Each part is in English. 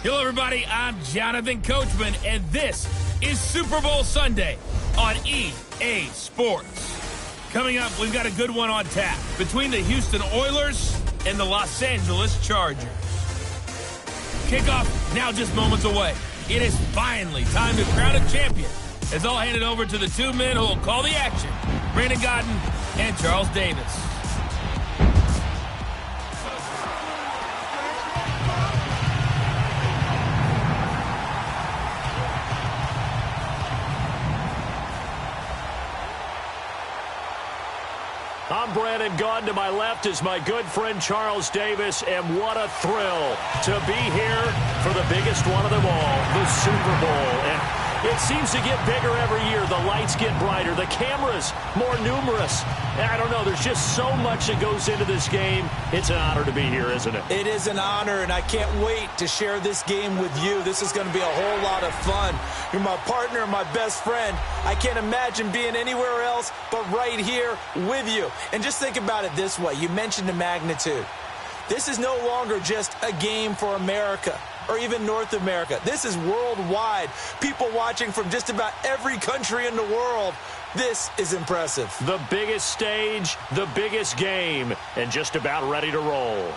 Hello, everybody. I'm Jonathan Coachman, and this is Super Bowl Sunday on EA Sports. Coming up, we've got a good one on tap between the Houston Oilers and the Los Angeles Chargers. Kickoff now just moments away. It is finally time to crown a champion, as I'll hand it over to the two men who will call the action, Brandon Godden and Charles Davis. I'm Brandon Godden. To my left is my good friend Charles Davis, and what a thrill to be here for the biggest one of them all, the Super Bowl. And it seems to get bigger every year. The lights get brighter, the cameras more numerous. I don't know, there's just so much that goes into this game. It's an honor to be here, isn't it? It is an honor, and I can't wait to share this game with you. This is going to be a whole lot of fun. You're my partner, my best friend. I can't imagine being anywhere else but right here with you. And just think about it this way. You mentioned the magnitude. This is no longer just a game for America or even North America. This is worldwide. People watching from just about every country in the world. This is impressive. The biggest stage, the biggest game, and just about ready to roll.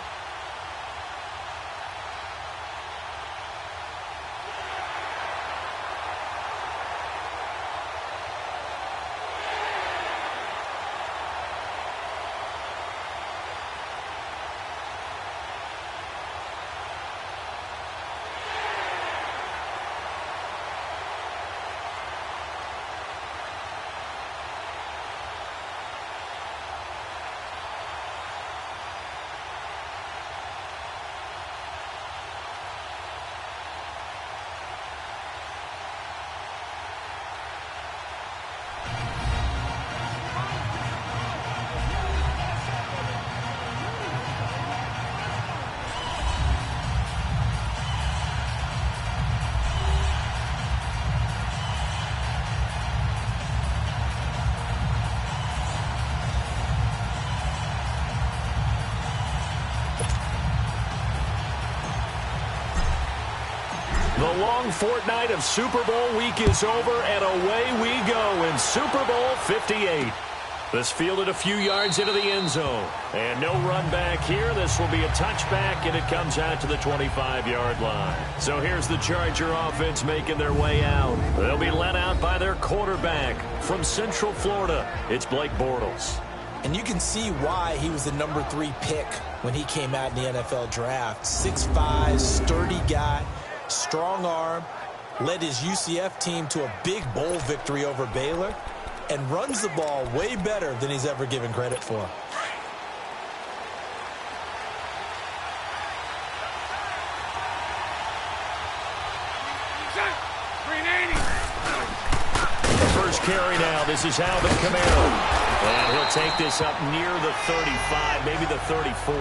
The long fortnight of Super Bowl week is over, and away we go in Super Bowl 58. This fielded a few yards into the end zone. And no run back here. This will be a touchback, and it comes out to the 25-yard line. So here's the Charger offense making their way out. They'll be led out by their quarterback from Central Florida. It's Blake Bortles. And you can see why he was the number 3 pick when he came out in the NFL draft. 6'5", sturdy guy. Strong arm, led his UCF team to a big bowl victory over Baylor, and runs the ball way better than he's ever given credit for. The first carry now. This is Alvin Kamara. And he'll take this up near the 35, maybe the 34.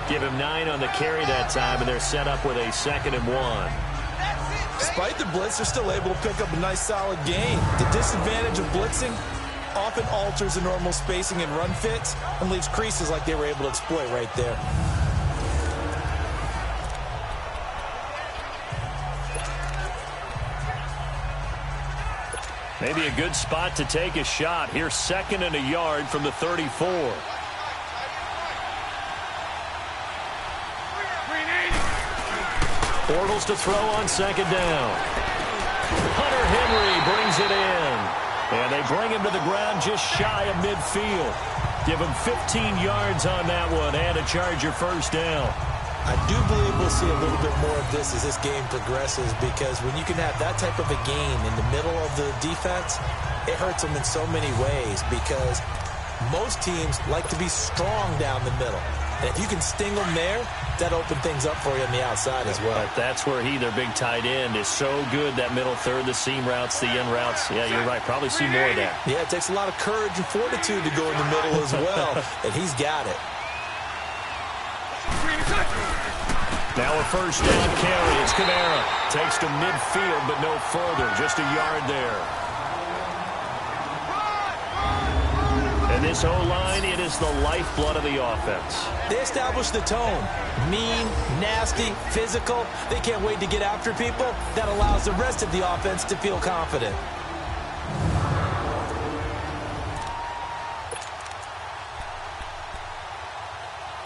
Give him 9 on the carry that time, and they're set up with a 2nd and 1. Despite the blitz, they're still able to pick up a nice solid gain. The disadvantage of blitzing often alters the normal spacing and run fits and leaves creases like they were able to exploit right there. Maybe a good spot to take a shot. Here's 2nd and a yard from the 34. Bortles to throw on 2nd down. Hunter Henry brings it in. And they bring him to the ground just shy of midfield. Give him 15 yards on that one and a Charger first down. I do believe we'll see a little bit more of this as this game progresses, because when you can have that type of a gain in the middle of the defense, it hurts them in so many ways, because most teams like to be strong down the middle. And if you can sting them there, that opens things up for you on the outside as well. But that's where their big tight end, is so good, that middle third, the seam routes, the in routes. Yeah, you're right. Probably see more of that. Yeah, it takes a lot of courage and fortitude to go in the middle as well, and he's got it. Now a first down carry. It's Kamara. Takes to midfield, but no further. Just a yard there. And this O-line, it is the lifeblood of the offense. They establish the tone. Mean, nasty, physical. They can't wait to get after people. That allows the rest of the offense to feel confident.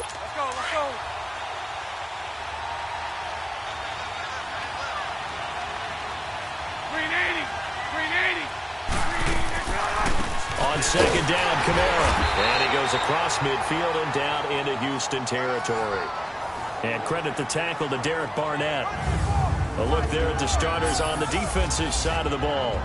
Let's go. On second down, Kamara. And he goes across midfield and down into Houston territory. And credit the tackle to Derek Barnett. A look there at the starters on the defensive side of the ball.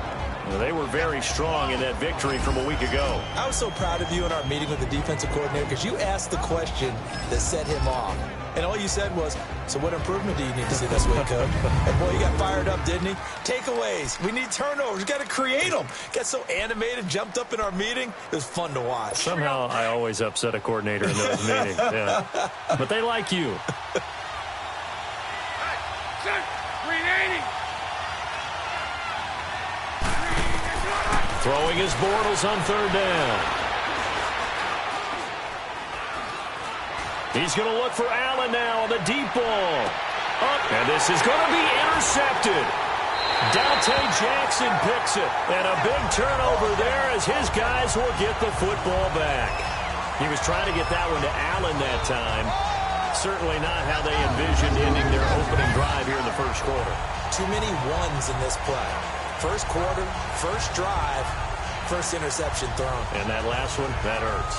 Well, they were very strong in that victory from a week ago. I was so proud of you in our meeting with the defensive coordinator because you asked the question that set him off. And all you said was, so what improvement do you need to see this week, Coach? And boy, he got fired up, didn't he? Takeaways. We need turnovers. We got to create them. Got so animated, jumped up in our meeting. It was fun to watch. Somehow I always upset a coordinator in those meetings. Yeah. But they like you. Throwing his Bortles on third down. He's going to look for Allen now on the deep ball. And this is going to be intercepted. Dante Jackson picks it. And a big turnover there as his guys will get the football back. He was trying to get that one to Allen that time. Certainly not how they envisioned ending their opening drive here in the first quarter. Too many ones in this play. First quarter, first drive, first interception thrown. And that last one, that hurts.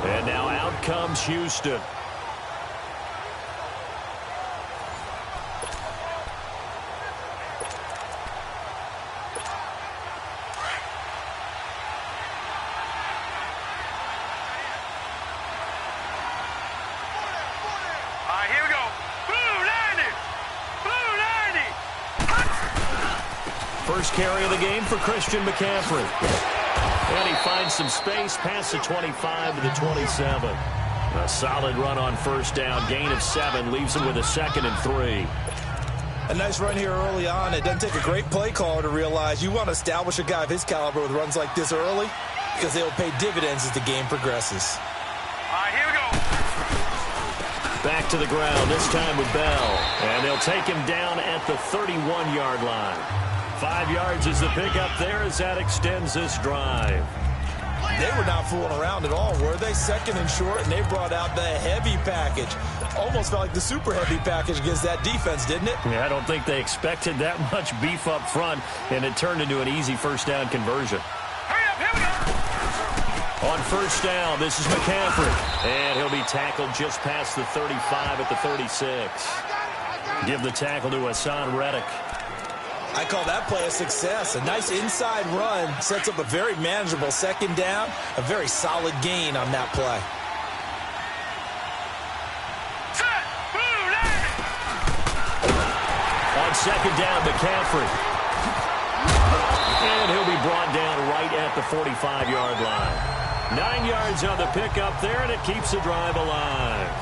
And now out comes Houston. Here we go. Blue 90. Blue 90. First carry of the game for Christian McCaffrey. And he finds some space past the 25 to the 27. A solid run on first down. Gain of 7 leaves him with a 2nd and 3. A nice run here early on. It doesn't take a great play caller to realize you want to establish a guy of his caliber with runs like this early because they'll pay dividends as the game progresses. Here we go. Back to the ground, this time with Bell. And they'll take him down at the 31-yard line. 5 yards is the pickup there as that extends this drive. They were not fooling around at all, were they? Second and short, and they brought out the heavy package. Almost felt like the super heavy package against that defense, didn't it? Yeah, I don't think they expected that much beef up front, and it turned into an easy first down conversion. Hurry up, here we go. On first down, this is McCaffrey. And he'll be tackled just past the 35 at the 36. Give the tackle to Hassan Reddick. I call that play a success. A nice inside run sets up a very manageable second down. A very solid gain on that play. Set. Blue 90. On second down, McCaffrey. And he'll be brought down right at the 45-yard line. 9 yards on the pickup there, and it keeps the drive alive.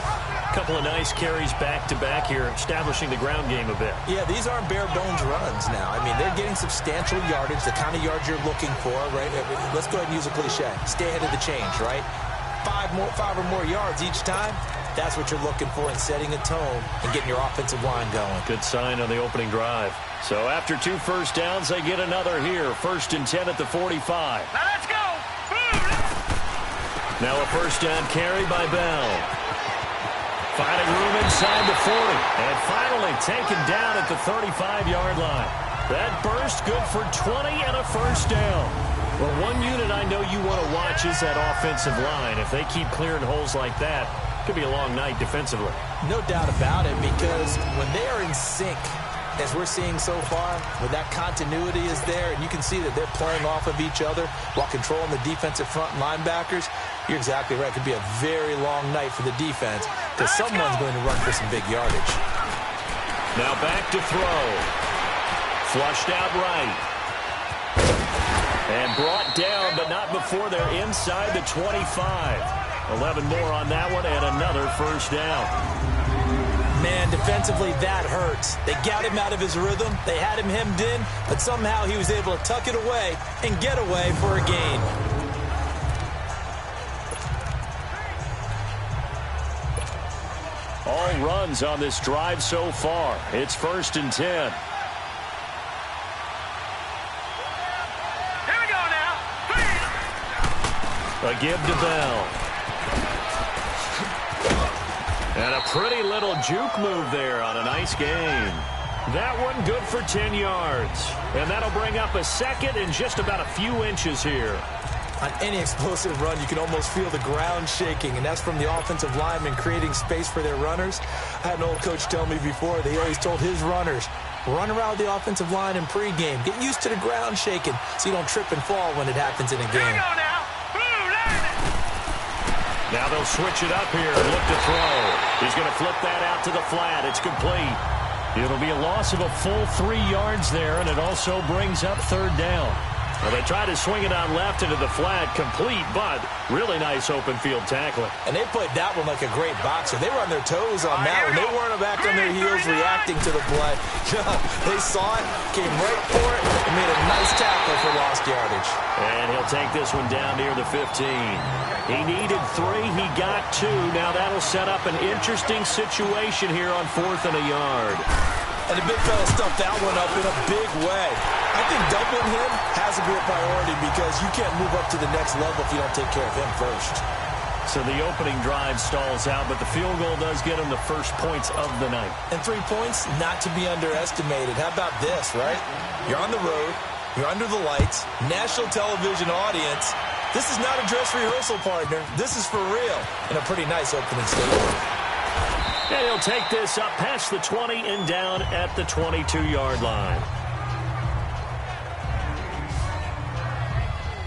Couple of nice carries back-to-back here, establishing the ground game a bit. Yeah, these aren't bare-bones runs now. I mean, they're getting substantial yardage, the kind of yards you're looking for, right? Let's go ahead and use a cliche. Stay ahead of the change, right? 5 or more yards each time. That's what you're looking for in setting a tone and getting your offensive line going. Good sign on the opening drive. So after 2 first downs, they get another here. 1st and 10 at the 45. Now let's go. Now a first down carry by Bell. Finding room inside the 40. And finally taken down at the 35-yard line. That burst good for 20 and a first down. Well, one unit I know you want to watch is that offensive line. If they keep clearing holes like that, it could be a long night defensively. No doubt about it, because when they are in sync, as we're seeing so far, when that continuity is there, and you can see that they're playing off of each other while controlling the defensive front linebackers, you're exactly right. It could be a very long night for the defense because someone's going to run for some big yardage. Now back to throw. Flushed out right. And brought down, but not before they're inside the 25. 11 more on that one and another first down. Man, defensively, that hurts. They got him out of his rhythm. They had him hemmed in, but somehow he was able to tuck it away and get away for a gain. All runs on this drive so far. It's 1st and 10. Here we go now. A give to Bell. And a pretty little juke move there on a nice gain. That one good for 10 yards. And that'll bring up a second and just about a few inches here. On any explosive run, you can almost feel the ground shaking, and that's from the offensive linemen creating space for their runners. I had an old coach tell me before, they always told his runners, run around the offensive line in pregame. Get used to the ground shaking so you don't trip and fall when it happens in a Here we game. go now. Now they'll switch it up here and look to throw. He's going to flip that out to the flat. It's complete. It'll be a loss of a full 3 yards there, and it also brings up 3rd down. Well, they try to swing it out left into the flat, complete, but really nice open field tackling. And they played that one like a great boxer. They were on their toes on that one. They weren't back on their heels reacting to the play. No, they saw it, came right for it, and made a nice tackle for lost yardage. And he'll take this one down near the 15. He needed 3. He got 2. Now that'll set up an interesting situation here on 4th and a yard. And the big fella stuffed that one up in a big way. I think doubling him has to be a priority because you can't move up to the next level if you don't take care of him first. So the opening drive stalls out, but the field goal does get him the first points of the night. And 3 points, not to be underestimated. How about this, right? You're on the road. You're under the lights. National television audience. This is not a dress rehearsal, partner. This is for real. And a pretty nice opening statement. And he'll take this up past the 20 and down at the 22-yard line.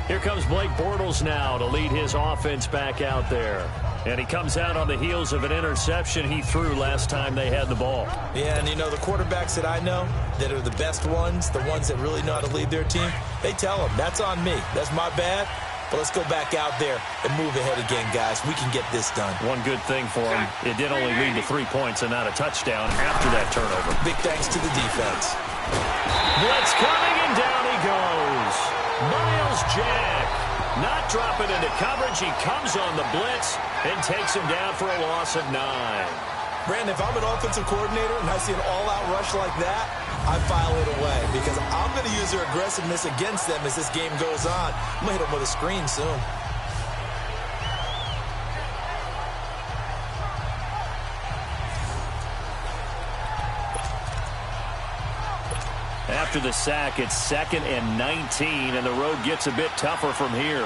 Here comes Blake Bortles now to lead his offense back out there. And he comes out on the heels of an interception he threw last time they had the ball. Yeah, and you know, the quarterbacks that I know that are the best ones, the ones that really know how to lead their team, they tell them, that's on me. That's my bad. But let's go back out there and move ahead again, guys. We can get this done. One good thing for him, it did only lead to 3 points and not a touchdown after that turnover. Big thanks to the defense. Blitz coming, and down he goes. Miles Jack not dropping into coverage. He comes on the blitz and takes him down for a loss of 9. Brandon, if I'm an offensive coordinator and I see an all-out rush like that, I file it away because I'm going to use their aggressiveness against them as this game goes on. I'm going to hit them with a screen soon. After the sack, it's 2nd and 19, and the road gets a bit tougher from here.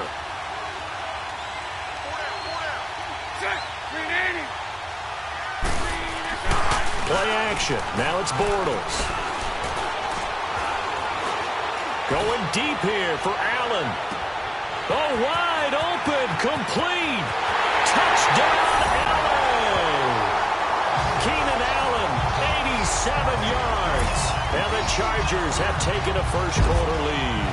Play action. Now it's Bortles. Going deep here for Allen. Oh, wide open. Complete. Touchdown, Allen. Keenan Allen, 87 yards. And the Chargers have taken a first-quarter lead.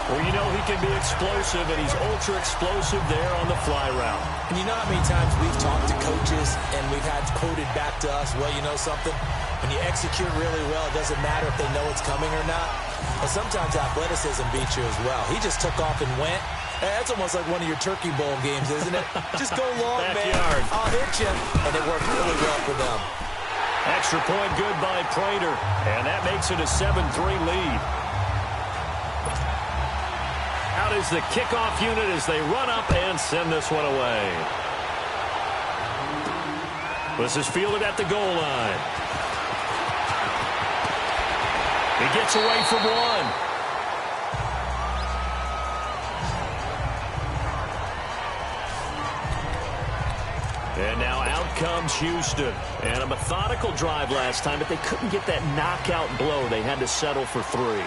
Well, you know he can be explosive, and he's ultra-explosive there on the fly route. And you know how many times we've talked to coaches and we've had quoted back to us, well, you know something? When you execute really well, it doesn't matter if they know it's coming or not. But sometimes athleticism beats you as well. He just took off and went. That's almost like one of your Turkey Bowl games, isn't it? Just go long, man. I'll hit you. And it worked really well for them. Extra point good by Prater. And that makes it a 7-3 lead. Out is the kickoff unit as they run up and send this one away. This is fielded at the goal line. He gets away from one. And now out comes Houston. And a methodical drive last time, but they couldn't get that knockout blow. They had to settle for 3.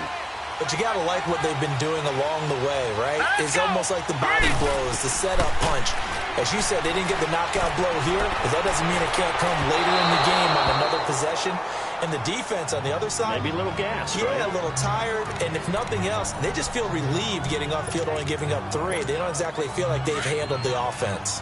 But you got to like what they've been doing along the way, right? It's almost like the body blows, the setup punch. As you said, they didn't get the knockout blow here, but that doesn't mean it can't come later in the game on another possession. And the defense on the other side, maybe a little gas, yeah, right? A little tired. And if nothing else, they just feel relieved getting off field, only giving up 3. They don't exactly feel like they've handled the offense.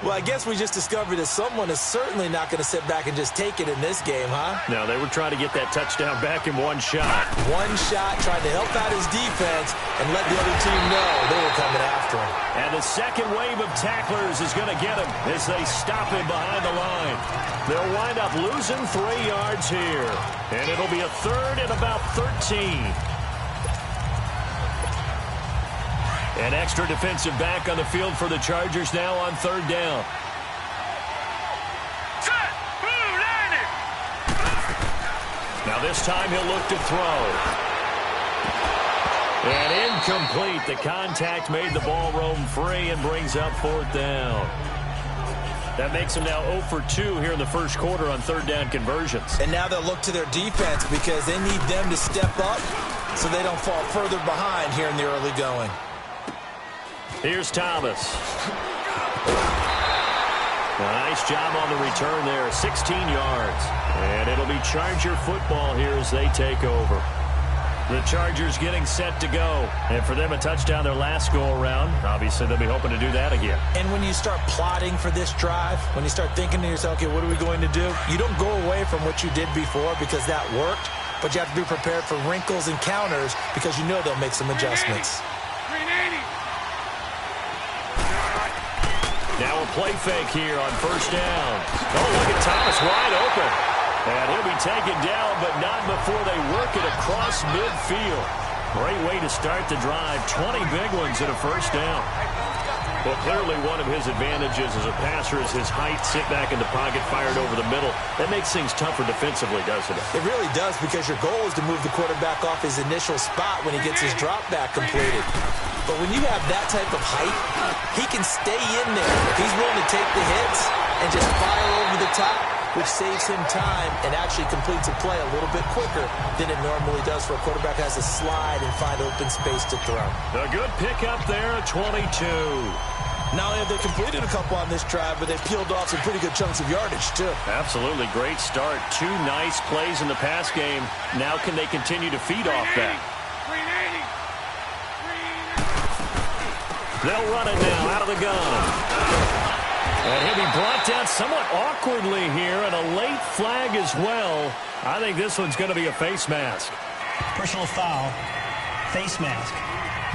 Well, I guess we just discovered that someone is certainly not going to sit back and just take it in this game, huh? No, they were trying to get that touchdown back in one shot. One shot, trying to help out his defense and let the other team know they were coming after him. And the second wave of tacklers is going to get him as they stop him behind the line. They'll wind up losing 3 yards here. And it'll be a third and about 13. An extra defensive back on the field for the Chargers now on third down. Set. Move. Line it. Now this time he'll look to throw. And incomplete. The contact made the ball roam free and brings up fourth down. That makes them now 0 for 2 here in the first quarter on third down conversions. And now they'll look to their defense because they need them to step up so they don't fall further behind here in the early going. Here's Thomas. A nice job on the return there, 16 yards. And it'll be Charger football here as they take over. The Chargers getting set to go. And for them, a touchdown their last go-around. Obviously, they'll be hoping to do that again. And when you start plotting for this drive, when you start thinking to yourself, okay, what are we going to do? You don't go away from what you did before because that worked. But you have to be prepared for wrinkles and counters because you know they'll make some adjustments. 380. Now a play fake here on first down. Oh, look at Thomas wide open. And he'll be taken down, but not before they work it across midfield. Great way to start the drive. 20 big ones and a first down. Well, clearly one of his advantages as a passer is his height. Sit back in the pocket, fired over the middle. That makes things tougher defensively, doesn't it? It really does because your goal is to move the quarterback off his initial spot when he gets his drop back completed. But when you have that type of height, he can stay in there. He's willing to take the hits and just fire over the top, which saves him time and actually completes a play a little bit quicker than it normally does for a quarterback who has to slide and find open space to throw. A good pickup there at 22. Not only have they completed a couple on this drive, but they've peeled off some pretty good chunks of yardage, too. Absolutely. Great start. 2 nice plays in the pass game. Now can they continue to feed off that? 380. They'll run it now out of the gun. And he'll be brought down somewhat awkwardly here, and a late flag as well. I think this one's going to be a face mask. Personal foul, face mask,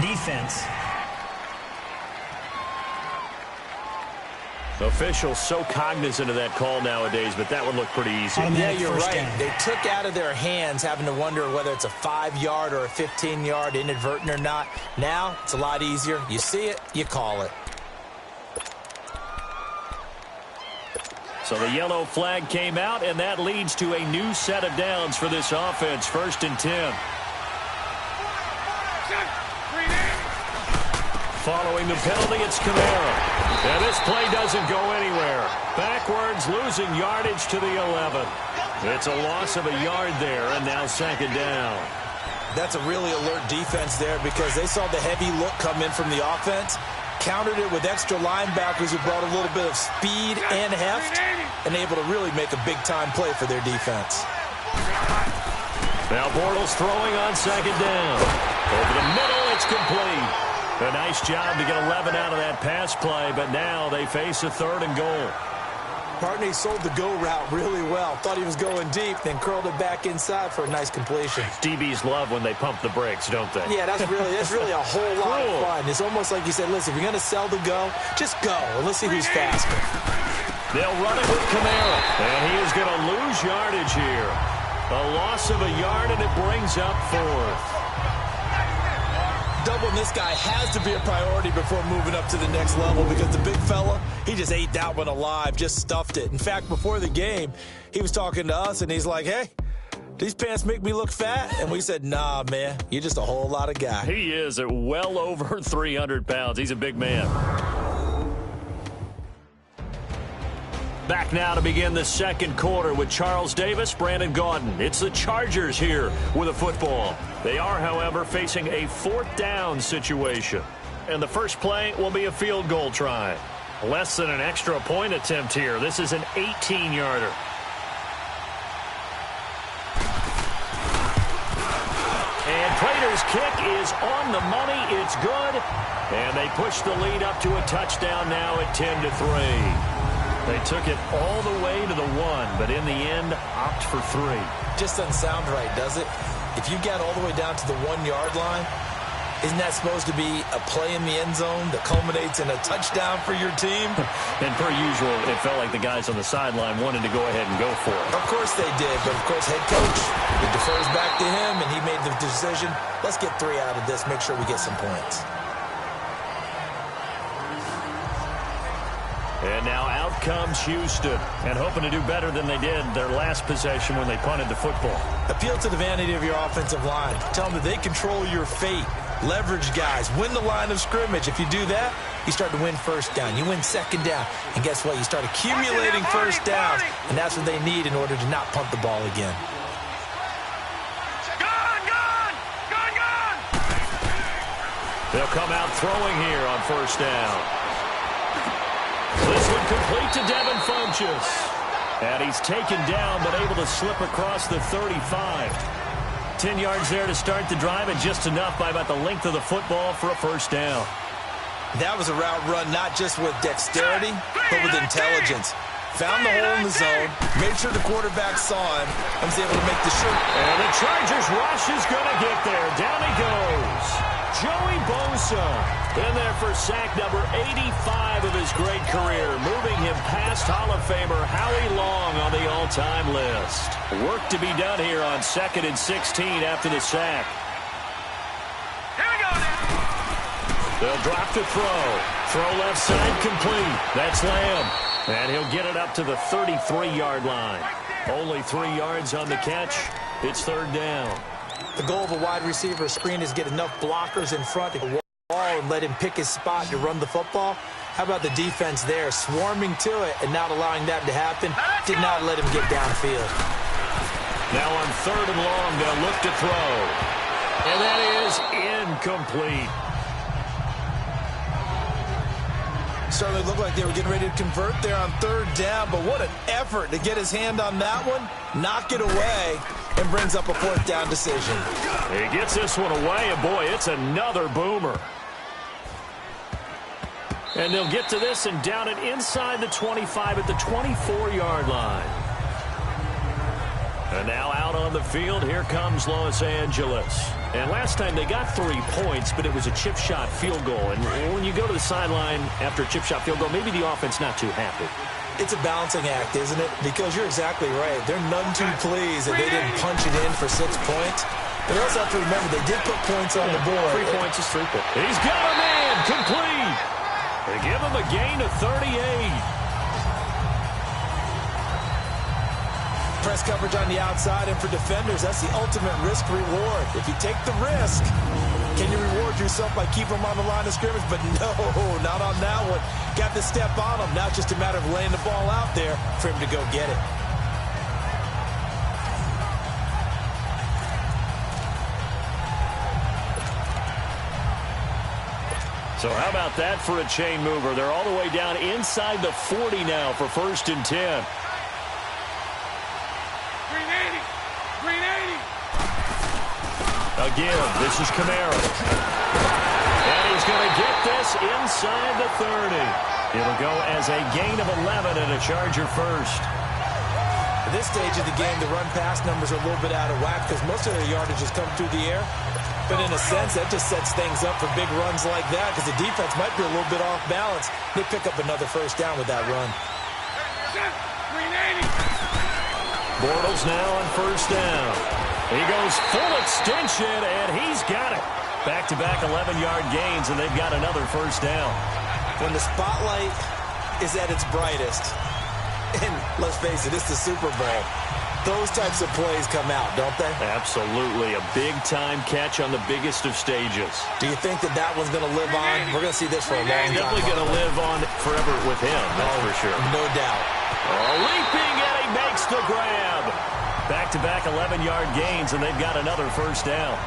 defense. Officials so cognizant of that call nowadays, but that one looked pretty easy. Yeah, you're right. They took out of their hands having to wonder whether it's a 5-yard or a 15-yard, inadvertent or not. Now, it's a lot easier. You see it, you call it. So the yellow flag came out, and that leads to a new set of downs for this offense. 1st and 10. Following the penalty, it's Camara. And this play doesn't go anywhere. Backwards, losing yardage to the 11. It's a loss of a yard there, and now 2nd down. That's a really alert defense there because they saw the heavy look come in from the offense, countered it with extra linebackers who brought a little bit of speed and heft, and able to really make a big-time play for their defense. Now Bortles throwing on 2nd down. Over the middle, it's complete. A nice job to get 11 out of that pass play, but now they face a 3rd and goal. Partney sold the go route really well. Thought he was going deep, then curled it back inside for a nice completion. DBs love when they pump the brakes, don't they? Yeah, that's really a whole lot of fun. It's almost like you said, listen, if you're going to sell the go, just go, and let's see who's faster. They'll run it with Camara, and he is going to lose yardage here. A loss of a yard, and it brings up 4th. Doubling this guy has to be a priority before moving up to the next level because the big fella, he just ate that one alive, just stuffed it. In fact, before the game, he was talking to us, and he's like, hey, these pants make me look fat? And we said, nah, man, you're just a whole lot of guy. He is at well over 300 pounds. He's a big man. Back now to begin the 2nd quarter with Charles Davis, Brandon Gaudin. It's the Chargers here with a football. They are, however, facing a 4th down situation. And the first play will be a field goal try. Less than an extra point attempt here. This is an 18-yarder. And And Prater's kick is on the money. It's good. And they push the lead up to a touchdown now at 10-3. They took it all the way to the 1, but in the end, opt for 3. Just doesn't sound right, does it? If you get all the way down to the 1-yard line, isn't that supposed to be a play in the end zone that culminates in a touchdown for your team? And per usual, it felt like the guys on the sideline wanted to go ahead and go for it. Of course they did, but of course head coach, it defers back to him, and he made the decision, let's get 3 out of this, make sure we get some points. And now out comes Houston, and hoping to do better than they did their last possession when they punted the football. Appeal to the vanity of your offensive line. Tell them that they control your fate. Leverage guys. Win the line of scrimmage. If you do that, you start to win first down. You win second down. And guess what? You start accumulating first downs. And that's what they need in order to not punt the ball again. They'll come out throwing here on first down. This one complete to Devin Funchess. And he's taken down but able to slip across the 35. 10 yards there to start the drive, and just enough by about the length of the football for a first down. That was a route run not just with dexterity, but with intelligence. Found the hole in the zone, made sure the quarterback saw him, and was able to make the short. And the Chargers rush is going to get there. Down he goes. Joey Bosa in there for sack number 85 of his great career, moving him past Hall of Famer Howie Long on the all-time list. Work to be done here on 2nd and 16 after the sack. Here we go now. They'll drop to throw. Throw left side complete. That's Lamb. And he'll get it up to the 33-yard line. Only 3 yards on the catch. It's 3rd down. The goal of a wide receiver screen is get enough blockers in front of the wall and let him pick his spot to run the football. How about the defense there, swarming to it and not allowing that to happen? Did not let him get downfield. Now on 3rd and long, they'll look to throw. And that is incomplete. Certainly looked like they were getting ready to convert there on 3rd down, but what an effort to get his hand on that one, knock it away, and brings up a 4th down decision. He gets this one away, and boy, it's another boomer. And they'll get to this and down it inside the 25 at the 24-yard line. And now out on the field, here comes Los Angeles. And last time they got 3 points, but it was a chip shot field goal. And when you go to the sideline after a chip shot field goal, maybe the offense not too happy. It's a balancing act, isn't it? Because you're exactly right. They're none too pleased that they didn't punch it in for 6 points. But you also have to remember, they did put points on the board. 3 points is 3 points. He's got a man complete. They give him a gain of 38. Press coverage on the outside, and for defenders, that's the ultimate risk-reward. If you take the risk, can you reward yourself by keeping them on the line of scrimmage? But no, not on that one. Got the step on him. Now it's just a matter of laying the ball out there for him to go get it. So how about that for a chain mover? They're all the way down inside the 40 now for 1st and 10. Green 80. Again, this is Kamara. And he's going to get this inside the 30. It'll go as a gain of 11 and a Charger first. At this stage of the game, the run-pass numbers are a little bit out of whack because most of their yardage has come through the air. But in a sense, that just sets things up for big runs like that because the defense might be a little bit off balance. They pick up another 1st down with that run. Green 80. Bortles now on 1st down. He goes full extension, and he's got it. Back-to-back 11-yard gains, and they've got another 1st down. When the spotlight is at its brightest, and let's face it, it's the Super Bowl, those types of plays come out, don't they? Absolutely. A big-time catch on the biggest of stages. Do you think that that one's going to live on? We're going to see this for a long time. Definitely going to live on forever with him, that's for sure. No doubt. Leaping, and he makes the grab. Back-to-back 11-yard gains, and they've got another 1st down.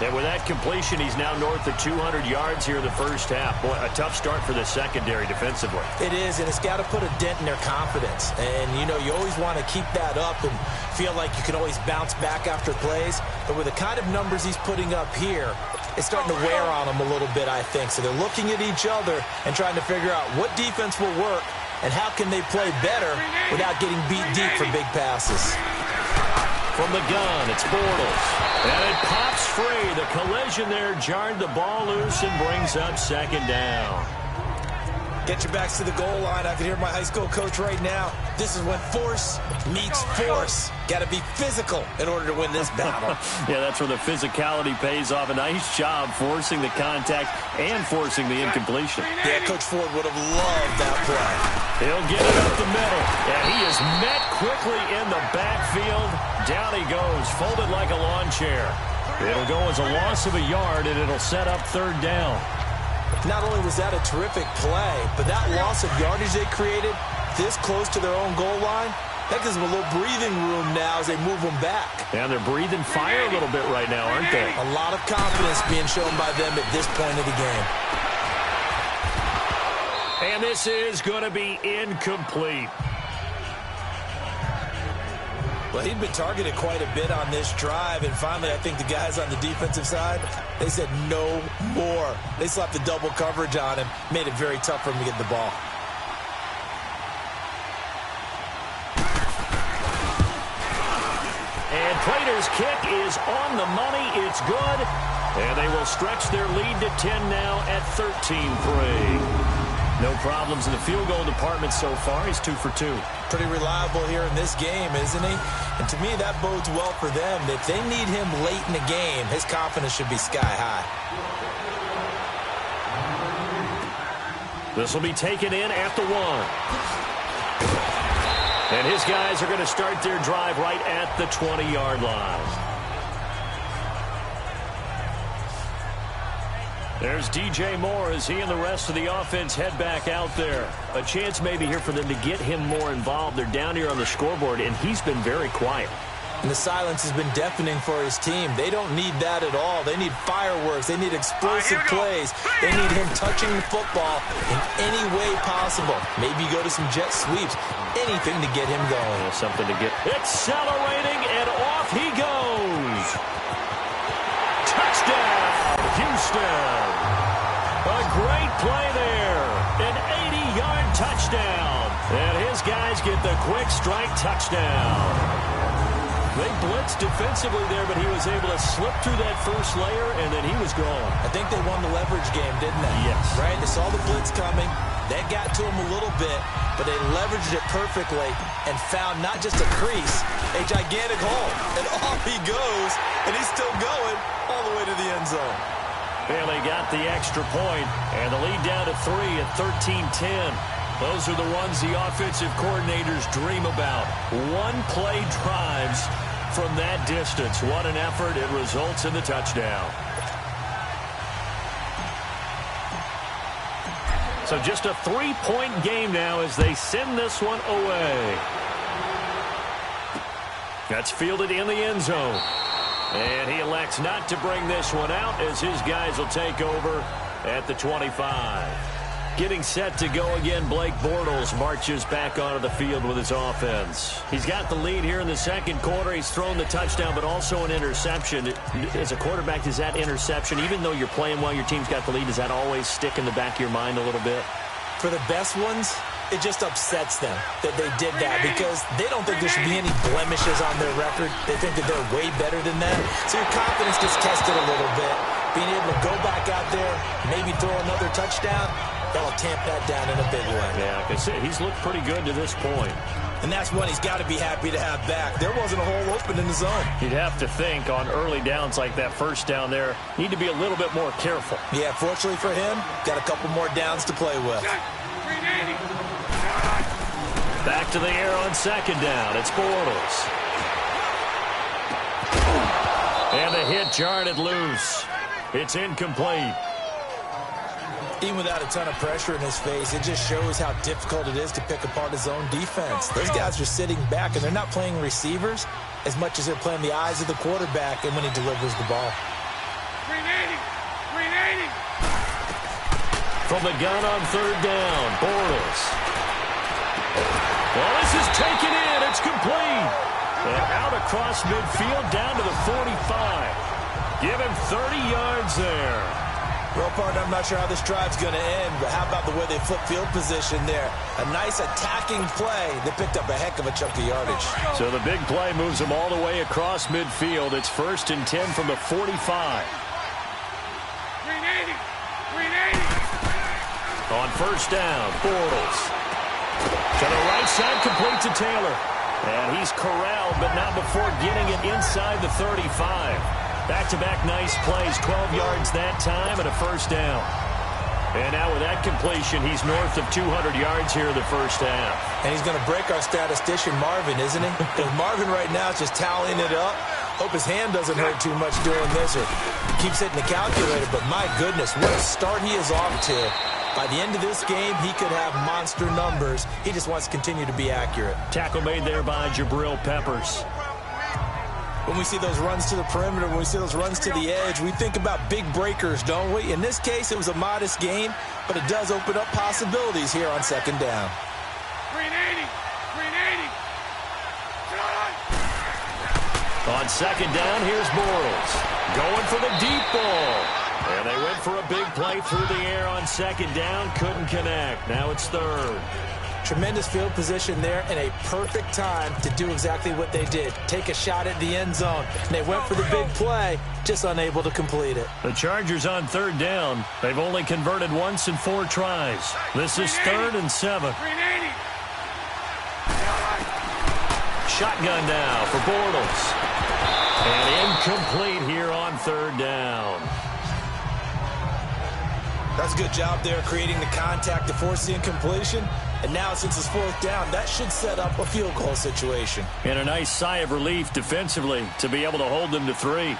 And with that completion, he's now north of 200 yards here in the first half. Boy, a tough start for the secondary defensively. It is, and it's got to put a dent in their confidence. And, you know, you always want to keep that up and feel like you can always bounce back after plays. But with the kind of numbers he's putting up here, it's starting to wear on them a little bit, I think. So they're looking at each other and trying to figure out what defense will work and how can they play better without getting beat deep for big passes. From the gun, it's Bortles. And it pops free. The collision there jarred the ball loose and brings up second down. Get your backs to the goal line. I can hear my high school coach right now. This is when force meets force. Got to be physical in order to win this battle. Yeah, that's where the physicality pays off. A nice job forcing the contact and forcing the incompletion. Yeah, Coach Ford would have loved that play. He'll get it up the middle. And he is met quickly in the backfield. Down he goes, folded like a lawn chair. It'll go as a loss of a yard, and it'll set up third down. Not only was that a terrific play, but that loss of yardage they created this close to their own goal line, that gives them a little breathing room now as they move them back. And they're breathing fire a little bit right now, aren't they? A lot of confidence being shown by them at this point of the game. And this is going to be incomplete. Well, he'd been targeted quite a bit on this drive, and finally I think the guys on the defensive side, they said no more. They slapped the double coverage on him, made it very tough for him to get the ball. And Prater's kick is on the money. It's good. And they will stretch their lead to 10 now at 13-3. No problems in the field goal department so far. He's 2 for 2. Pretty reliable here in this game, isn't he? And to me, that bodes well for them. If they need him late in the game, his confidence should be sky high. This will be taken in at the 1. And his guys are going to start their drive right at the 20-yard line. There's DJ Moore as he and the rest of the offense head back out there. A chance maybe here for them to get him more involved. They're down here on the scoreboard, and he's been very quiet. And the silence has been deafening for his team. They don't need that at all. They need fireworks. They need explosive plays. They need him touching the football in any way possible. Maybe go to some jet sweeps. Anything to get him going. Something to get. Accelerating, and off he goes. Touchdown, Houston. A great play there. An 80-yard touchdown. And his guys get the quick strike touchdown. They blitzed defensively there, but he was able to slip through that first layer, and then he was gone. I think they won the leverage game, didn't they? Yes. Right? They saw the blitz coming. That got to him a little bit, but they leveraged it perfectly and found not just a crease, a gigantic hole. And off he goes, and he's still going all the way to the end zone. And they got the extra point, and the lead down to 3 at 13-10. Those are the ones the offensive coordinators dream about. One-play drives from that distance. What an effort. It results in the touchdown. So just a 3-point game now as they send this one away. That's fielded in the end zone. And he elects not to bring this one out as his guys will take over at the 25. Getting set to go again, Blake Bortles marches back onto the field with his offense. He's got the lead here in the second quarter. He's thrown the touchdown, but also an interception. As a quarterback, does that interception, even though you're playing well, your team's got the lead, does that always stick in the back of your mind a little bit? For the best ones, it just upsets them that they did that because they don't think there should be any blemishes on their record. They think that they're way better than that. So your confidence gets tested a little bit. Being able to go back out there, maybe throw another touchdown, that'll tamp that down in a big way. Yeah, like I said, he's looked pretty good to this point. And that's one he's got to be happy to have back. There wasn't a hole open in the zone. You'd have to think on early downs like that first down there, need to be a little bit more careful. Yeah, fortunately for him, got a couple more downs to play with. Back to the air on second down. It's Bortles. And the hit jarred it loose. It's incomplete. Even without a ton of pressure in his face, it just shows how difficult it is to pick apart his own defense. Those guys are sitting back, and they're not playing receivers as much as they're playing the eyes of the quarterback and when he delivers the ball. Green 80. Green 80. From the gun on third down, Bortles. Well, this is taken in. It's complete. And out across midfield down to the 45. Give him 30 yards there. Well, partner, I'm not sure how this drive's going to end, but how about the way they flip field position there? A nice attacking play that picked up a heck of a chunk of yardage. So the big play moves them all the way across midfield. It's 1st and 10 from the 45. Green 80. Green 80. On first down, Bortles. To the right side, complete to Taylor. And he's corralled, but not before getting it inside the 35. Back-to-back nice plays, 12 yards that time and a first down. And now with that completion, he's north of 200 yards here in the first half. And he's going to break our statistician, Marvin, isn't he? Because Marvin right now is just tallying it up. Hope his hand doesn't hurt too much doing this or keeps hitting the calculator. But my goodness, what a start he is off to. By the end of this game, he could have monster numbers. He just wants to continue to be accurate. Tackle made there by Jabril Peppers. When we see those runs to the perimeter, when we see those runs to the edge, we think about big breakers, don't we? In this case, it was a modest gain, but it does open up possibilities here on second down. Green 80. Green 80. On second down, here's Bortles. Going for the deep ball. And they went for a big play through the air on second down. Couldn't connect. Now it's third. Tremendous field position there and a perfect time to do exactly what they did. Take a shot at the end zone. And they went for the big play, just unable to complete it. The Chargers on third down. They've only converted once in 4 tries. This is 3rd and 7. Green 80. Shotgun now for Bortles. And incomplete here on third down. That's a good job there creating the contact to force the incompletion. And now since it's 4th down, that should set up a field goal situation. And a nice sigh of relief defensively to be able to hold them to 3.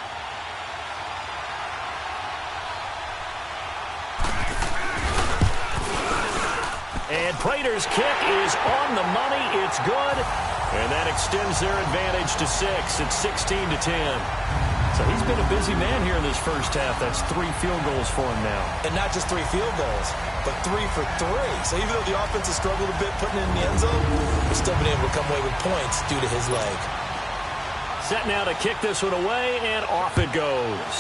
And Prater's kick is on the money. It's good. And that extends their advantage to 6. It's 16-10. So he's been a busy man here in this first half. That's 3 field goals for him now. And not just 3 field goals, but 3 for 3. So even though the offense has struggled a bit putting it in the end zone, they've still been able to come away with points due to his leg. Set now to kick this one away, and off it goes.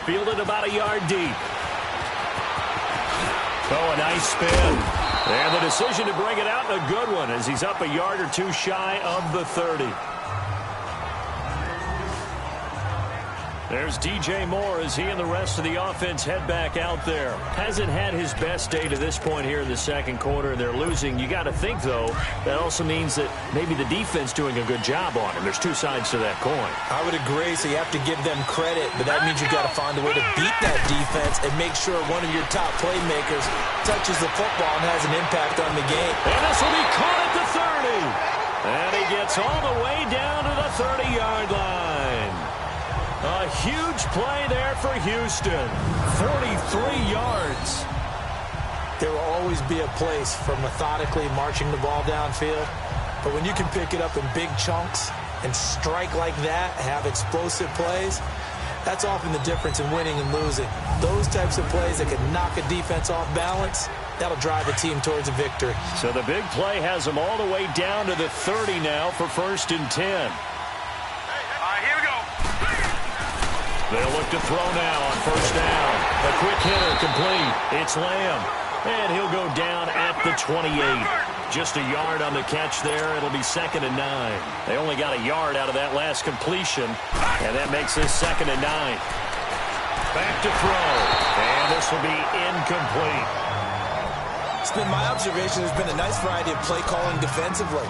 Fielded about a yard deep. Oh, a nice spin. And the decision to bring it out, a good one, as he's up a yard or 2 shy of the 30. There's DJ Moore as he and the rest of the offense head back out there. Hasn't had his best day to this point here in the second quarter. They're losing. You got to think, though, that also means that maybe the defense doing a good job on him. There's 2 sides to that coin. I would agree, so you have to give them credit, but that means you got to find a way to beat that defense and make sure one of your top playmakers touches the football and has an impact on the game. And this will be caught at the 30. And he gets all the way down to the 30-yard line. A huge play there for Houston. 43 yards. There will always be a place for methodically marching the ball downfield. But when you can pick it up in big chunks and strike like that, have explosive plays, that's often the difference in winning and losing. Those types of plays that can knock a defense off balance, that'll drive a team towards a victory. So the big play has them all the way down to the 30 now for 1st and 10. Here we go. They'll look to throw now on first down. A quick hitter complete. It's Lamb. And he'll go down at the 28. Just a yard on the catch there. It'll be 2nd and 9. They only got a yard out of that last completion. And that makes this 2nd and 9. Back to throw. And this will be incomplete. It's been my observation there's been a nice variety of play calling defensively.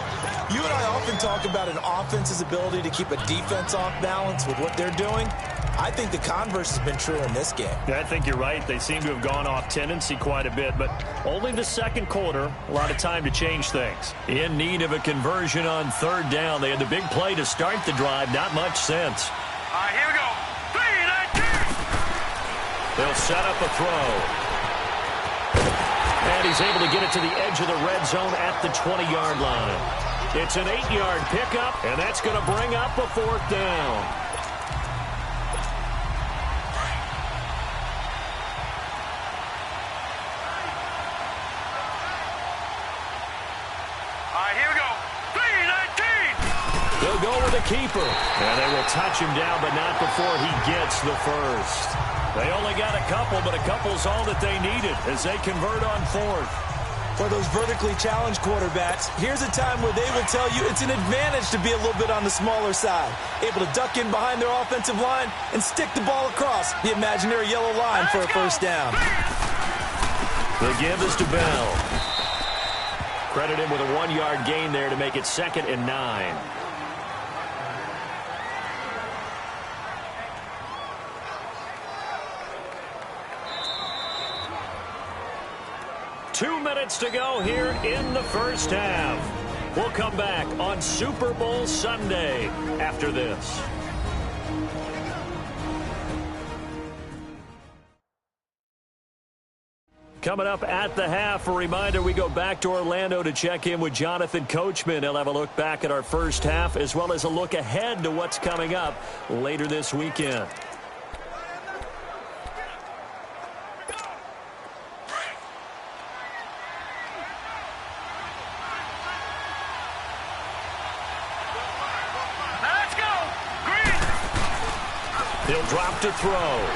You and I often talk about an offense's ability to keep a defense off balance with what they're doing. I think the converse has been true in this game. Yeah, I think you're right. They seem to have gone off tendency quite a bit, but only the second quarter, a lot of time to change things. In need of a conversion on third down. They had the big play to start the drive. Not much sense. Here we go. 3, 19. They'll set up a throw. And he's able to get it to the edge of the red zone at the 20-yard line. It's an 8-yard pickup, and that's going to bring up a 4th down. keeper. And they will touch him down, but not before he gets the first. They only got a couple, but a couple's all that they needed as they convert on fourth. For those vertically challenged quarterbacks, here's a time where they will tell you it's an advantage to be a little bit on the smaller side. Able to duck in behind their offensive line and stick the ball across the imaginary yellow line for a first down. The give is to Bell. Credit him with a 1-yard gain there to make it 2nd and 9. Two minutes to go here in the first half. We'll come back on Super Bowl Sunday after this. Coming up at the half, a reminder, we go back to Orlando to check in with Jonathan Coachman. He'll have a look back at our first half as well as a look ahead to what's coming up later this weekend. He'll drop to throw.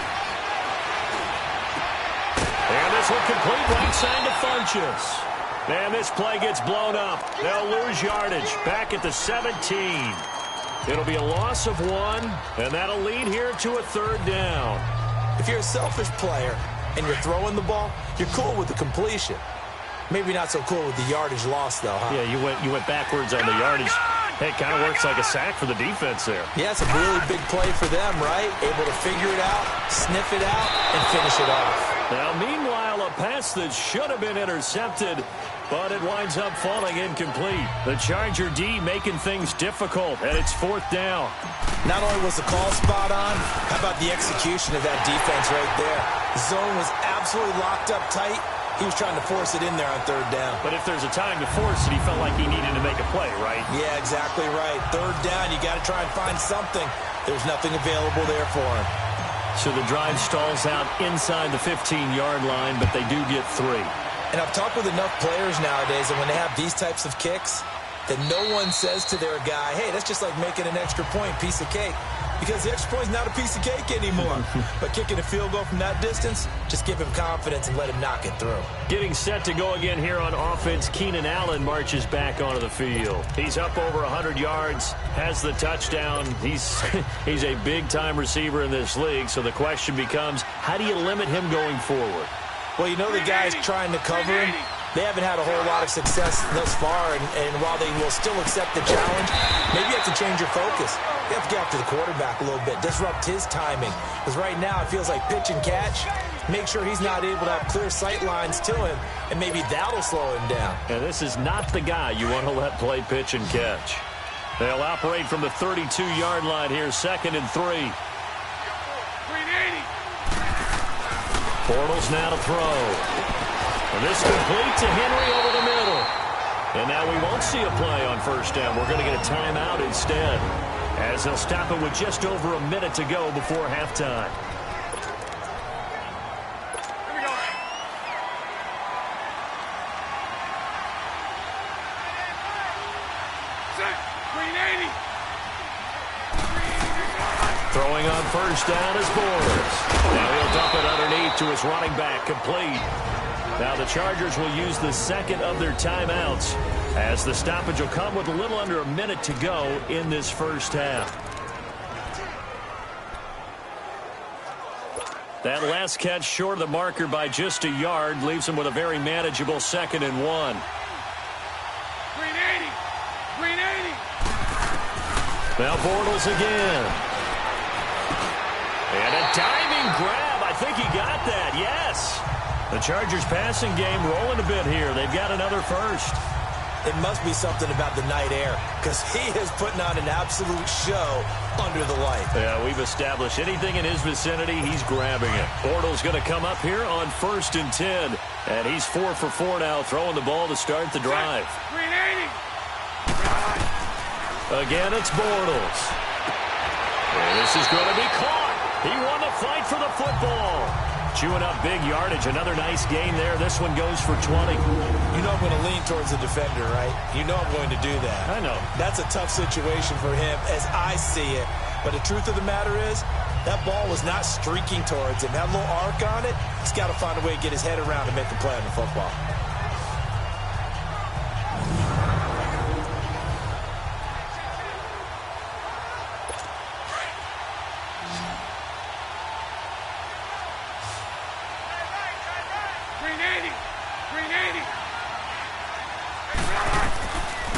And this will complete right side to Funchess. And this play gets blown up. They'll lose yardage back at the 17. It'll be a loss of 1, and that'll lead here to a 3rd down. If you're a selfish player and you're throwing the ball, you're cool with the completion. Maybe not so cool with the yardage loss, though, huh? Yeah, you went backwards on the yardage. Hey, it kind of works like a sack for the defense there. Yeah, it's a really big play for them, right? Able to figure it out, sniff it out, and finish it off. Now, meanwhile, a pass that should have been intercepted, but it winds up falling incomplete. The Charger D making things difficult, and it's 4th down. Not only was the call spot on, how about the execution of that defense right there? The zone was absolutely locked up tight. He was trying to force it in there on 3rd down. But if there's a time to force it, he felt like he needed to make a play, right? Yeah, exactly right. 3rd down, you got to try and find something. There's nothing available there for him. So the drive stalls out inside the 15-yard line, but they do get 3. And I've talked with enough players nowadays that when they have these types of kicks, that no one says to their guy, hey, that's just like making an extra point, piece of cake. Because the extra point's not a piece of cake anymore. But kicking a field goal from that distance, just give him confidence and let him knock it through. Getting set to go again here on offense, Keenan Allen marches back onto the field. He's up over 100 yards, has the touchdown. He's a big-time receiver in this league, so the question becomes, how do you limit him going forward? Well, you know the guy's trying to cover him. They haven't had a whole lot of success thus far, and while they will still accept the challenge, maybe you have to change your focus. You have to get after the quarterback a little bit, disrupt his timing. Because right now it feels like pitch and catch. Make sure he's not able to have clear sight lines to him, and maybe that'll slow him down. And this is not the guy you want to let play pitch and catch. They'll operate from the 32-yard line here, 2nd and 3. 380. Bortles now to throw. And this complete to Henry over the middle. And now we won't see a play on 1st down. We're going to get a timeout instead, as they'll stop it with just over a minute to go before halftime. Here we go. Set. 380. Throwing on 1st down is Bortles. Now he'll dump it underneath to his running back, complete. Now the Chargers will use the 2nd of their timeouts, as the stoppage will come with a little under a minute to go in this first half. That last catch short of the marker by just a yard leaves him with a very manageable 2nd and 1. 380. 380. Now Bortles again. And a diving grab. I think he got that, yes. The Chargers passing game rolling a bit here. They've got another first. It must be something about the night air, because he is putting on an absolute show under the light. Yeah, we've established anything in his vicinity, he's grabbing it. Bortles going to come up here on 1st and 10. And he's 4 for 4 now, throwing the ball to start the drive. 380. Again, it's Bortles. And this is going to be caught. He won the fight for the football. Chewing up big yardage. Another nice gain there. This one goes for 20. You know I'm going to lean towards the defender, right? You know I'm going to do that. I know. That's a tough situation for him as I see it. But the truth of the matter is, that ball was not streaking towards him. That little arc on it, he's got to find a way to get his head around and make a play on the football.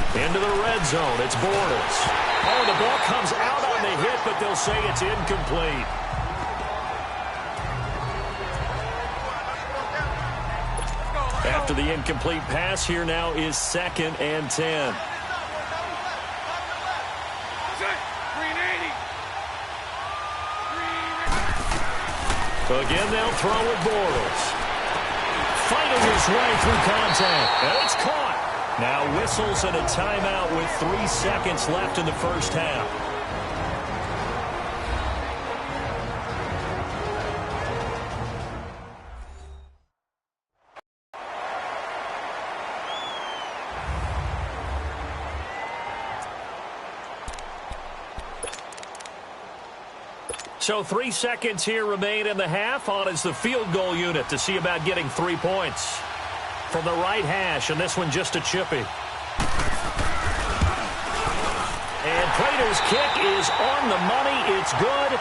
Into the red zone. It's Bortles. Oh, the ball comes out on the hit, but they'll say it's incomplete. After the incomplete pass, here now is 2nd and 10. Again, they'll throw with Bortles. Fighting his way through contact. And it's caught. Now whistles and a timeout with 3 seconds left in the first half. So 3 seconds here remain in the half. On is the field goal unit to see about getting 3 points. From the right hash, and this one just a chippy. And Prater's kick is on the money. It's good.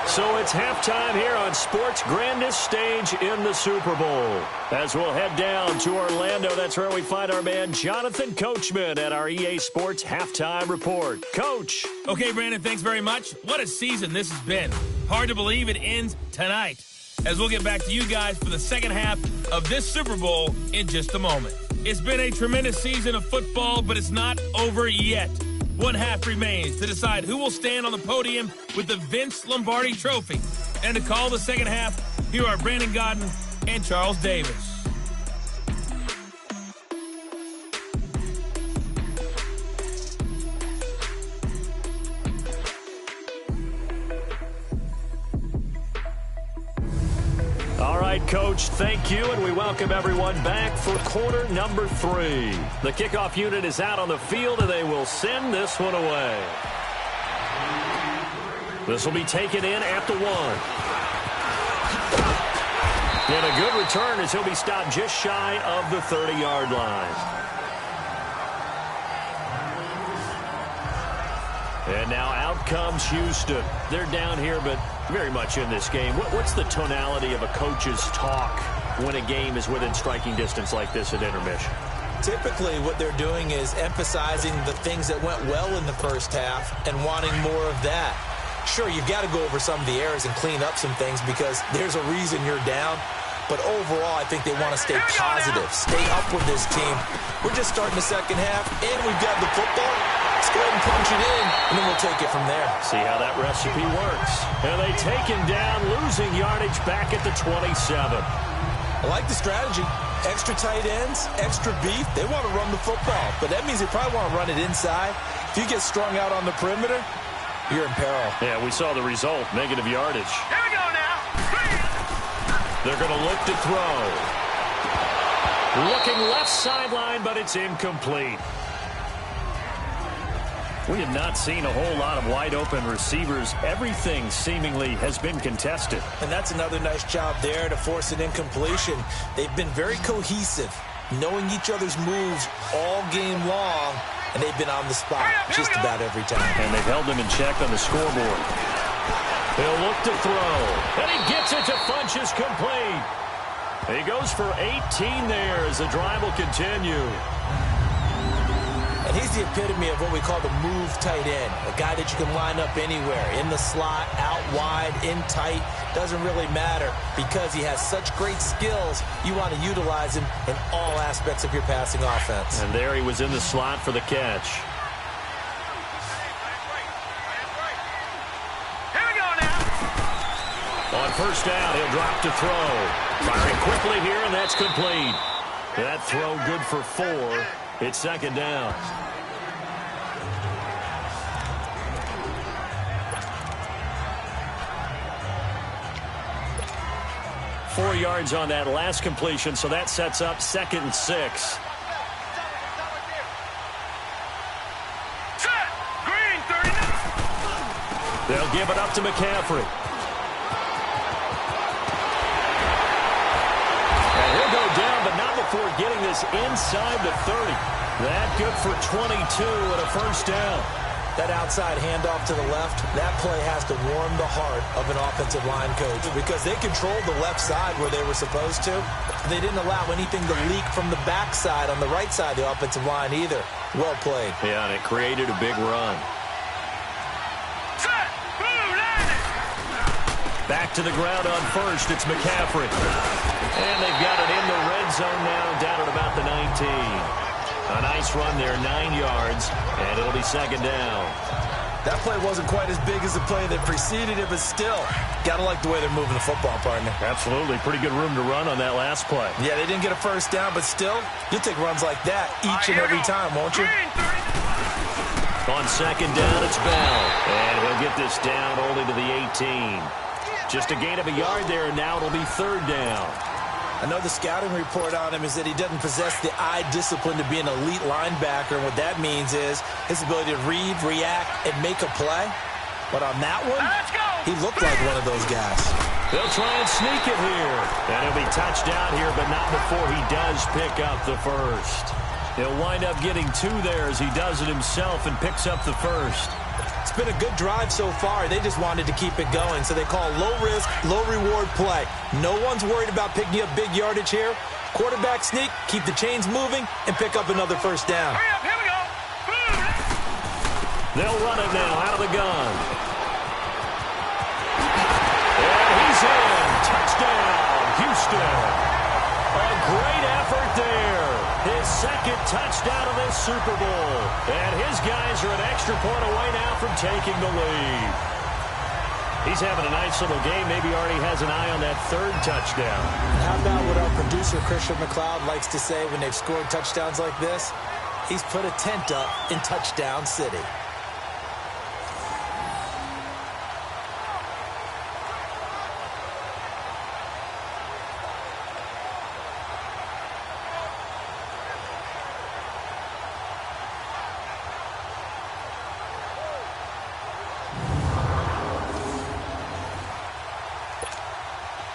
So it's halftime here on sports' grandest stage in the Super Bowl. As we'll head down to Orlando, that's where we find our man Jonathan Coachman at our EA Sports Halftime Report. Coach. Okay, Brandon, thanks very much. What a season this has been. Hard to believe it ends tonight. As we'll get back to you guys for the second half of this Super Bowl in just a moment. It's been a tremendous season of football, but it's not over yet. One half remains to decide who will stand on the podium with the Vince Lombardi Trophy. And to call the second half, here are Brandon Godden and Charles Davis. All right, Coach, thank you, and we welcome everyone back for quarter number 3. The kickoff unit is out on the field, and they will send this one away. This will be taken in at the 1. And a good return as he'll be stopped just shy of the 30-yard line. And now out comes Houston. They're down here, but very much in this game. What's the tonality of a coach's talk when a game is within striking distance like this at intermission? Typically, what they're doing is emphasizing the things that went well in the first half and wanting more of that. Sure, you've got to go over some of the errors and clean up some things because there's a reason you're down. But overall, I think they want to stay positive, stay up with this team. We're just starting the second half, and we've got the football. Let's go ahead and punch it in, and then we'll take it from there. See how that recipe works. And they take him down, losing yardage back at the 27. I like the strategy. Extra tight ends, extra beef. They want to run the football, but that means they probably want to run it inside. If you get strung out on the perimeter, you're in peril. Yeah, we saw the result, negative yardage. Here we go now. They're going to look to throw. Looking left sideline, but it's incomplete. We have not seen a whole lot of wide-open receivers. Everything seemingly has been contested. And that's another nice job there to force an incompletion. They've been very cohesive, knowing each other's moves all game long, and they've been on the spot just about every time. And they've held them in check on the scoreboard. He'll look to throw, and he gets it to Funchess complete. He goes for 18 there as the drive will continue. And he's the epitome of what we call the move tight end, a guy that you can line up anywhere, in the slot, out wide, in tight, doesn't really matter because he has such great skills. You want to utilize him in all aspects of your passing offense. And there he was in the slot for the catch. On first down, he'll drop to throw. Firing quickly here, and that's complete. That throw good for 4. It's second down. 4 yards on that last completion, so that sets up 2nd and 6. Green, 39. They'll give it up to McCaffrey. And he'll go down, but not before getting this inside the 30. That good for 22 and a first down. That outside handoff to the left, that play has to warm the heart of an offensive line coach because they controlled the left side where they were supposed to. They didn't allow anything to leak from the backside on the right side of the offensive line either. Well played. Yeah, and it created a big run. Back to the ground on first. It's McCaffrey. And they've got it in the red zone now, down at about the 19. A nice run there, 9 yards, and it'll be 2nd down. That play wasn't quite as big as the play that preceded it, but still, got to like the way they're moving the football, partner. Absolutely. Pretty good room to run on that last play. Yeah, they didn't get a first down, but still, you'll take runs like that each and every time, won't you? On 2nd down, it's Bell. And he'll get this down only to the 18. Just a gain of a yard there, and now it'll be 3rd down. I know the scouting report on him is that he doesn't possess the eye discipline to be an elite linebacker. And what that means is his ability to read, react, and make a play. But on that one, he looked like one of those guys. They'll try and sneak it here. And he'll be touched down here, but not before he does pick up the first. He'll wind up getting 2 there as he does it himself and picks up the first. It's been a good drive so far. They just wanted to keep it going, so they call low-risk, low-reward play. No one's worried about picking up big yardage here. Quarterback sneak, keep the chains moving, and pick up another first down. Hurry up, here we go. They'll run it now out of the gun. And he's in. Touchdown, Houston. A great effort there. His 2nd touchdown of this Super Bowl. And his guys are an extra point away now from taking the lead. He's having a nice little game. Maybe already has an eye on that 3rd touchdown. How about what our producer, Christian McLeod, likes to say when they've scored touchdowns like this? He's put a tent up in Touchdown City.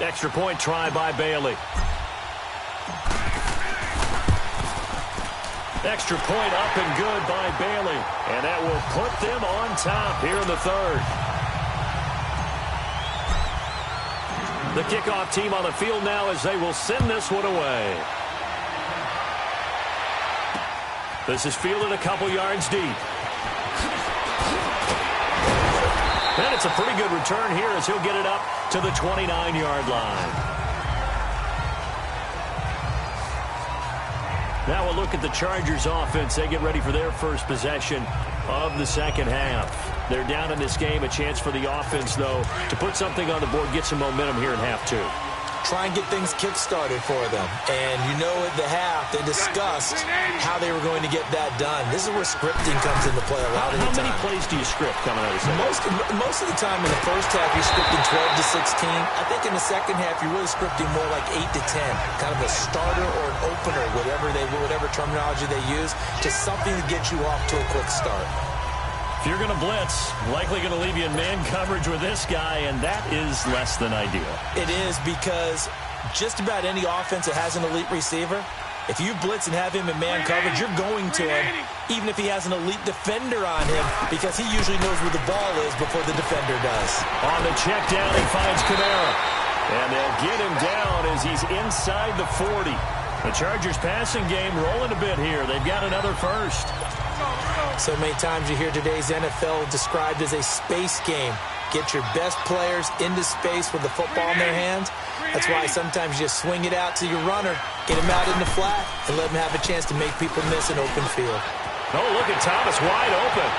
Extra point try by Bailey. Extra point up and good by Bailey. And that will put them on top here in the 3rd. The kickoff team on the field now as they will send this one away. This is fielded a couple yards deep. And it's a pretty good return here as he'll get it up to the 29-yard line. Now we'll look at the Chargers offense. They get ready for their first possession of the 2nd half. They're down in this game. A chance for the offense, though, to put something on the board, get some momentum here in half 2. Try and get things kick-started for them. And you know at the half, they discussed how they were going to get that done. This is where scripting comes into play a lot of the time. How many plays do you script coming out of the Most of the time in the first half, you're scripting 12 to 16. I think in the second half, you're really scripting more like 8 to 10. Kind of a starter or an opener, whatever terminology they use, just something to get you off to a quick start. If you're going to blitz, likely going to leave you in man coverage with this guy, and that is less than ideal. It is because just about any offense that has an elite receiver, if you blitz and have him in man coverage, you're going to him, even if he has an elite defender on him, because he usually knows where the ball is before the defender does. On the check down, he finds Kamara. And they'll get him down as he's inside the 40. The Chargers passing game rolling a bit here. They've got another first. So many times you hear today's NFL described as a space game. Get your best players into space with the football in their hands. That's why sometimes you just swing it out to your runner, get him out in the flat, and let him have a chance to make people miss an open field. Oh, look at Thomas wide open.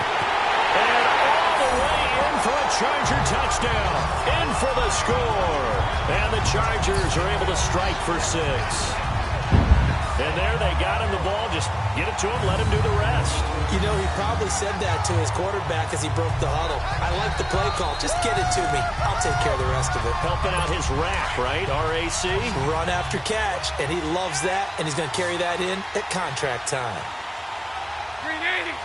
And all the way in for a Charger touchdown. In for the score. And the Chargers are able to strike for 6. And there they got him the ball. Just get it to him, let him do the rest. You know, he probably said that to his quarterback as he broke the huddle. I like with the play call. Just get it to me. I'll take care of the rest of it. Helping out his rack, right? RAC. Run after catch, and he loves that, and he's going to carry that in at contract time. 380.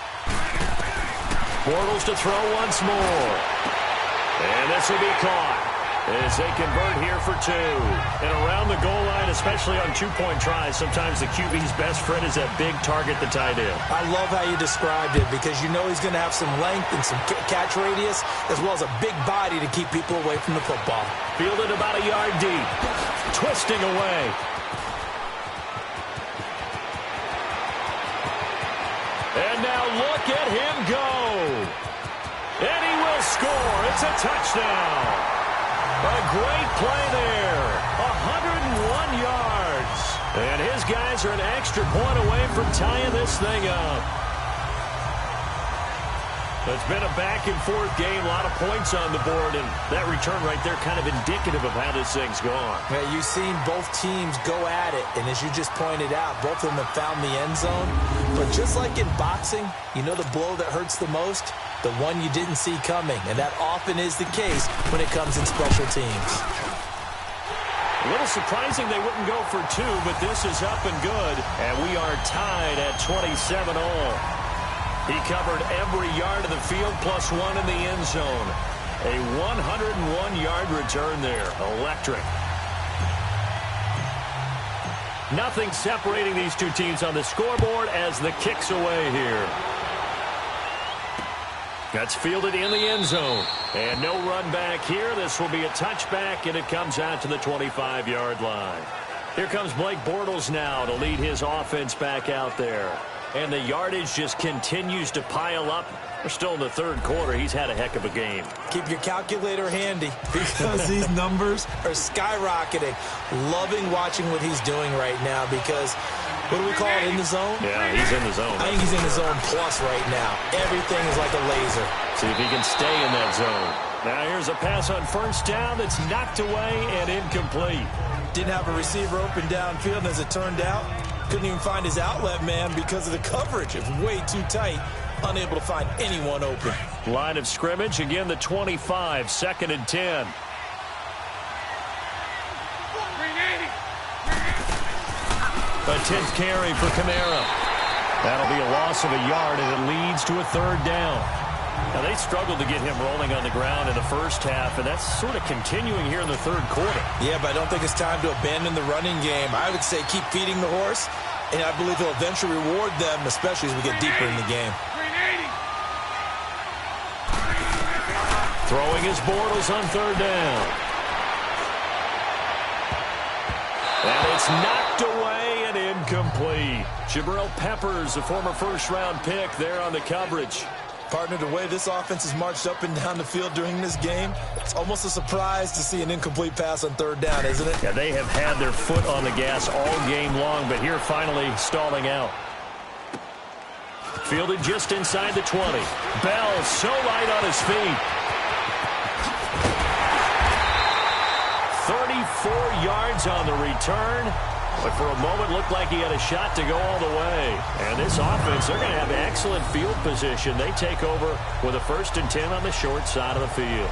Bortles to throw once more. And this will be caught as they convert here for 2. And around the goal line, especially on two-point tries, sometimes the QB's best friend is that big target, the tight end. I love how you described it because you know he's going to have some length and some catch radius as well as a big body to keep people away from the football. Fielded about a yard deep. Twisting away. And now look at him go. And he will score. It's a touchdown. A great play there. 101 yards. And his guys are an extra point away from tying this thing up. It's been a back-and-forth game, a lot of points on the board, and that return right there kind of indicative of how this thing's gone. Yeah, you've seen both teams go at it, and as you just pointed out, both of them have found the end zone. But just like in boxing, you know the blow that hurts the most? The one you didn't see coming, and that often is the case when it comes in special teams. A little surprising they wouldn't go for 2, but this is up and good, and we are tied at 27 all. He covered every yard of the field plus 1 in the end zone. A 101-yard return there. Electric. Nothing separating these two teams on the scoreboard as the kick's away here. That's fielded in the end zone. And no run back here. This will be a touchback, and it comes out to the 25-yard line. Here comes Blake Bortles now to lead his offense back out there. And the yardage just continues to pile up. We're still in the third quarter. He's had a heck of a game. Keep your calculator handy because these numbers are skyrocketing. Loving watching what he's doing right now because, what do we call it, in the zone? Yeah, he's in the zone. I think he's in the zone plus right now. Everything is like a laser. See if he can stay in that zone. Now here's a pass on first down that's knocked away and incomplete. Didn't have a receiver open downfield, and as it turned out, couldn't even find his outlet man because of the coverage. It's way too tight. Unable to find anyone open. Line of scrimmage, again the 25, 2nd and 10. 380. A 10th carry for Kamara. That'll be a loss of a yard, and it leads to a 3rd down. Now, they struggled to get him rolling on the ground in the first half, and that's sort of continuing here in the third quarter. Yeah, but I don't think it's time to abandon the running game. I would say keep feeding the horse, and I believe he'll eventually reward them, especially as we get deeper in the game. 380. Throwing his Bortles on 3rd down. And it's knocked away and incomplete. Jabril Peppers, a former first-round pick there on the coverage. Partner, the way this offense has marched up and down the field during this game, it's almost a surprise to see an incomplete pass on 3rd down, isn't it? Yeah, they have had their foot on the gas all game long, but here finally stalling out. Fielded just inside the 20. Bell so light on his feet. 34 yards on the return. But for a moment, looked like he had a shot to go all the way. And this offense, they're going to have excellent field position. They take over with a 1st and 10 on the short side of the field.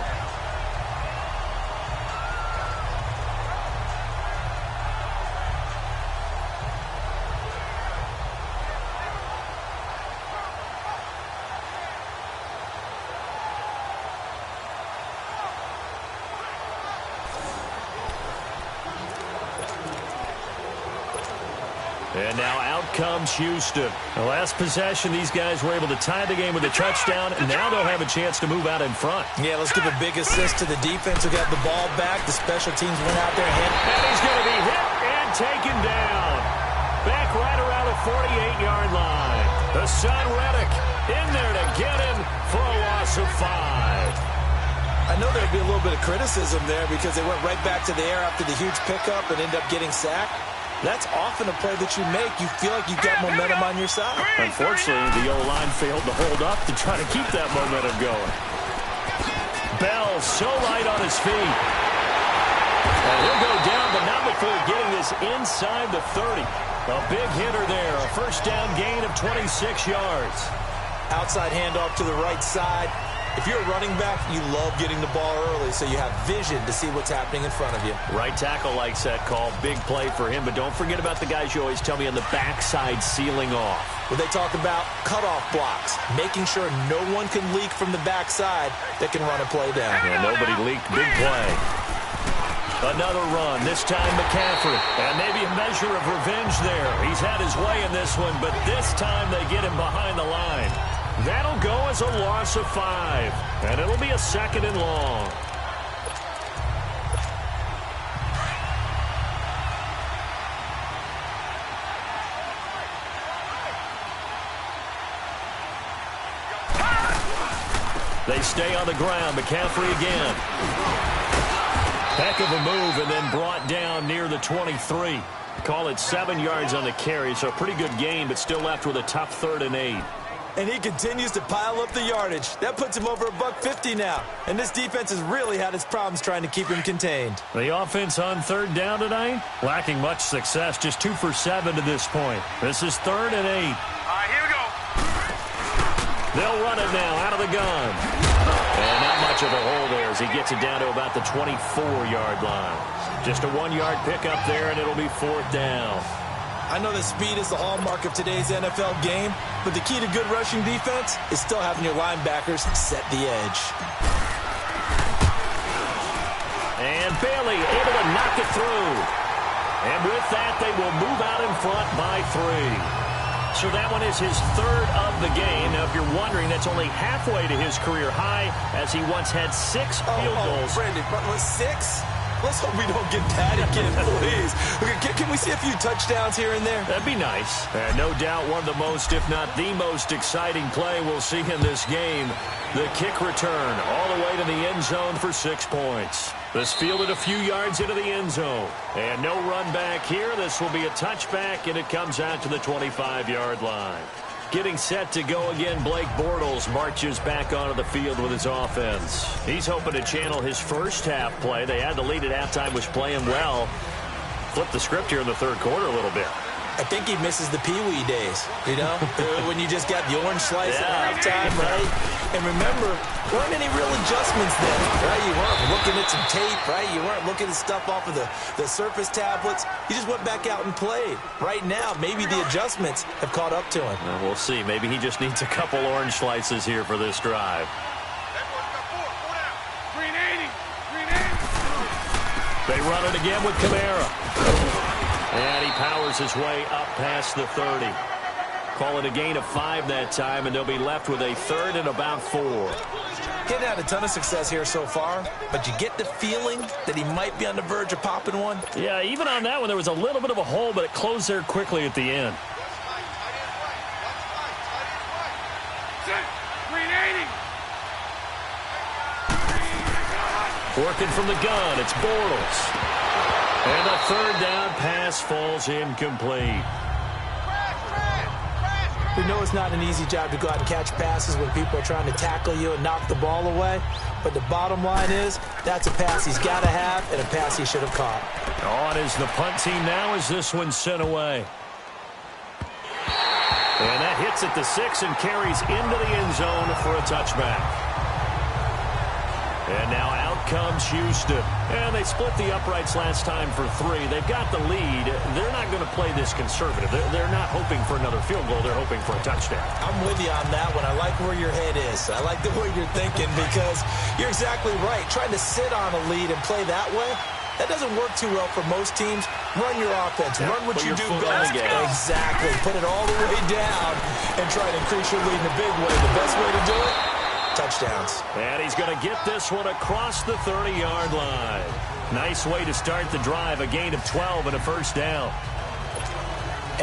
And now out comes Houston. The last possession, these guys were able to tie the game with a touchdown, and now they'll have a chance to move out in front. Yeah, let's give a big assist to the defense who got the ball back. The special teams went out there and hit. And he's going to be hit and taken down. Back right around the 48-yard line. The son Reddick in there to get him for a loss of 5. I know there'd be a little bit of criticism there because they went right back to the air after the huge pickup and ended up getting sacked. That's often a play that you make. You feel like you've got momentum on your side. Unfortunately, the O-line failed to hold up to try to keep that momentum going. Bell so light on his feet. And he'll go down, but not before getting this inside the 30. A big hitter there. A 1st down gain of 26 yards. Outside handoff to the right side. If you're a running back, you love getting the ball early so you have vision to see what's happening in front of you. Right tackle likes that call. Big play for him, but don't forget about the guys you always tell me on the backside sealing off. Well, they talk about cutoff blocks, making sure no one can leak from the backside that can run a play down. Yeah, nobody leaked. Big play. Another run, this time McCaffrey. And maybe a measure of revenge there. He's had his way in this one, but this time they get him behind the line. That'll go as a loss of 5, and it'll be a 2nd and long. They stay on the ground. McCaffrey again. Heck of a move, and then brought down near the 23. Call it 7 yards on the carry, so a pretty good gain, but still left with a tough 3rd and 8. And he continues to pile up the yardage. That puts him over $150 now. And this defense has really had its problems trying to keep him contained. The offense on 3rd down tonight, lacking much success, just 2 for 7 to this point. This is 3rd and 8. All right, here we go. They'll run it now out of the gun. And not much of a hole there as he gets it down to about the 24-yard line. Just a 1-yard pickup there, and it'll be 4th down. I know that speed is the hallmark of today's NFL game, but the key to good rushing defense is still having your linebackers set the edge. And Bailey able to knock it through. And with that, they will move out in front by 3. So that one is his 3rd of the game. Now, if you're wondering, that's only halfway to his career high, as he once had 6 field goals. Brandon, was 6? Let's hope we don't get that again, please. Can we see a few touchdowns here and there? That'd be nice. And no doubt one of the most, if not the most exciting play we'll see in this game. The kick return all the way to the end zone for 6 points. This fielded a few yards into the end zone. And no run back here. This will be a touchback, and it comes out to the 25-yard line. Getting set to go again, Blake Bortles marches back onto the field with his offense. He's hoping to channel his first half play. They had the lead at halftime, was playing well. Flip the script here in the 3rd quarter a little bit. I think he misses the Pee-wee days, you know, when you just got the orange slice at halftime, right? And remember, there weren't any real adjustments then, right? You weren't looking at some tape, right? You weren't looking at stuff off of the surface tablets. You just went back out and played. Right now, maybe the adjustments have caught up to him. Well, we'll see. Maybe he just needs a couple orange slices here for this drive. Green 80. Green 80. They run it again with Kamara. And he powers his way up past the 30. Call it a gain of 5 that time, and they'll be left with a 3rd and about 4. Getting had a ton of success here so far, but you get the feeling that he might be on the verge of popping one. Yeah, even on that one, there was a little bit of a hole, but it closed there quickly at the end. Green 80. Working from the gun, it's Bortles. And the 3rd down pass falls incomplete. We know it's not an easy job to go out and catch passes when people are trying to tackle you and knock the ball away. But the bottom line is, that's a pass he's got to have and a pass he should have caught. On is the punt team now as this one's sent away. And that hits at the 6 and carries into the end zone for a touchback. And now out comes Houston. And they split the uprights last time for 3. They've got the lead. They're not going to play this conservative. They're not hoping for another field goal. They're hoping for a touchdown. I'm with you on that one. I like where your head is. I like the way you're thinking because you're exactly right. Trying to sit on a lead and play that way, that doesn't work too well for most teams. Run your offense. Run what you do best. Exactly. Put it all the way down and try to increase your lead in a big way. The best way to do it? Touchdowns. And he's going to get this one across the 30-yard line. Nice way to start the drive. A gain of 12 and a 1st down.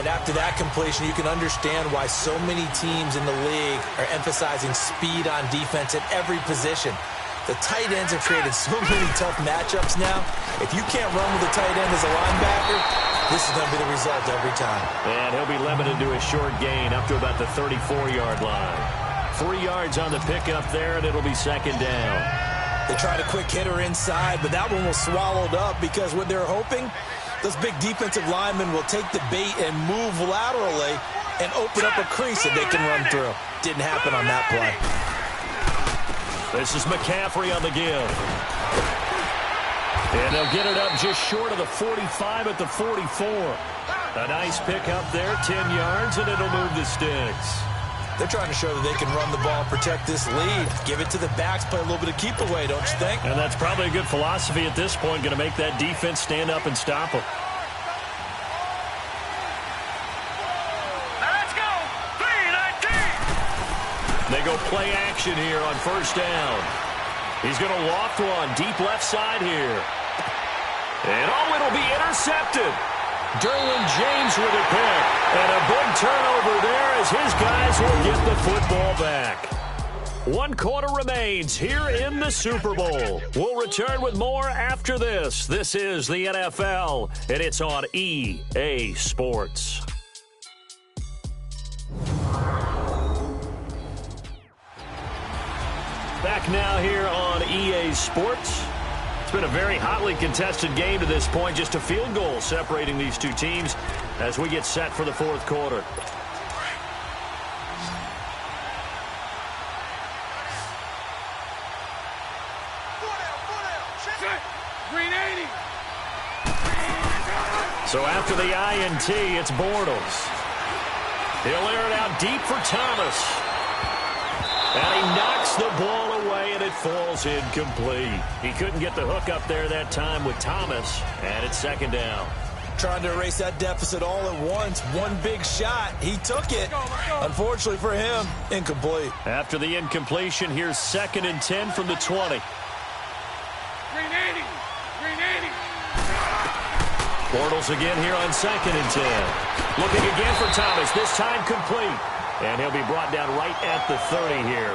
And after that completion, you can understand why so many teams in the league are emphasizing speed on defense at every position. The tight ends have created so many tough matchups now. If you can't run with a tight end as a linebacker, this is going to be the result every time. And he'll be limited to a short gain up to about the 34-yard line. 3 yards on the pickup there, and it'll be 2nd down. They tried a quick hitter inside, but that one was swallowed up because what they're hoping, those big defensive linemen will take the bait and move laterally and open up a crease that they can run through. Didn't happen on that play. This is McCaffrey on the give. And they'll get it up just short of the 45 at the 44. A nice pick up there, 10 yards, and it'll move the sticks. They're trying to show that they can run the ball, protect this lead. Give it to the backs, play a little bit of keep away, don't you think? And that's probably a good philosophy at this point, going to make that defense stand up and stop them. Let's go. 3-19. They go play action here on first down. He's going to loft one deep left side here. And it'll be intercepted. Derwin James with a pick. And a big turnover there as his guys will get the football back. 1 quarter remains here in the Super Bowl. We'll return with more after this. This is the NFL, and it's on EA Sports. Back now here on EA Sports. It's been a very hotly contested game to this point. Just a field goal separating these two teams as we get set for the fourth quarter. Green 80. So after the INT, it's Bortles. He'll air it out deep for Thomas. And he knocks the ball away, and it falls incomplete. He couldn't get the hook up there that time with Thomas, and it's second down. Trying to erase that deficit all at once. One big shot. He took it. Unfortunately for him, incomplete. After the incompletion, here's 2nd and 10 from the 20. Green 80. Green 80. Bortles again here on 2nd and 10. Looking again for Thomas, this time complete. And he'll be brought down right at the 30 here.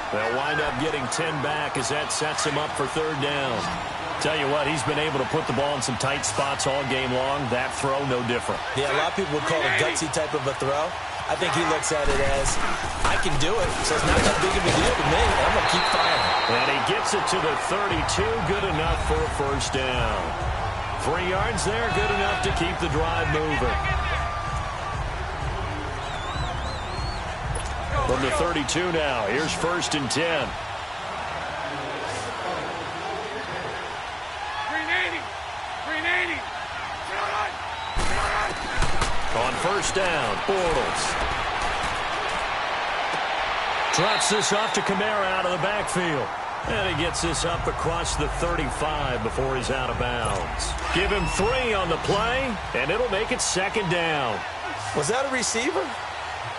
They'll wind up getting 10 back as that sets him up for third down. Tell you what, he's been able to put the ball in some tight spots all game long. That throw, no different. Yeah, a lot of people would call it a gutsy type of a throw. I think he looks at it as, I can do it, so it's not that big of a deal to me. I'm going to keep firing. And he gets it to the 32, good enough for a first down. 3 yards there, good enough to keep the drive moving. From the 32 now, here's 1st and 10. Green 80. Green 80. On first down, Bortles. Drops this off to Kamara out of the backfield. And he gets this up across the 35 before he's out of bounds. Give him 3 on the play, and it'll make it second down. Was that a receiver?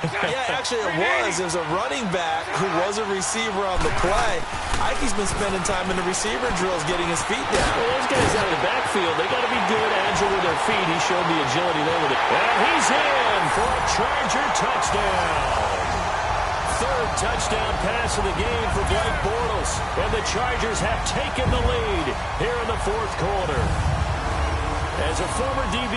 Yeah, actually it was. It was a running back who was a receiver on the play. Ike's been spending time in the receiver drills getting his feet down. Well, those guys out of the backfield, they got to be good, agile with their feet. He showed the agility there with it. And he's in for a Charger touchdown. 3rd touchdown pass of the game for Blake Bortles. And the Chargers have taken the lead here in the fourth quarter. As a former DB,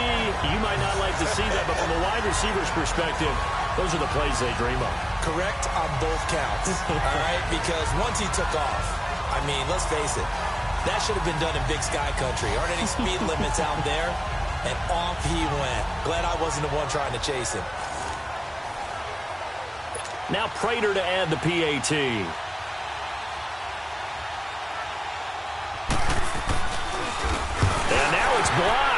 you might not like to see that, but from a wide receiver's perspective, those are the plays they dream of. Correct on both counts, all right? Because once he took off, I mean, let's face it, that should have been done in Big Sky Country. Aren't any speed limits out there? And off he went. Glad I wasn't the one trying to chase him. Now Prater to add the PAT. And now it's blocked.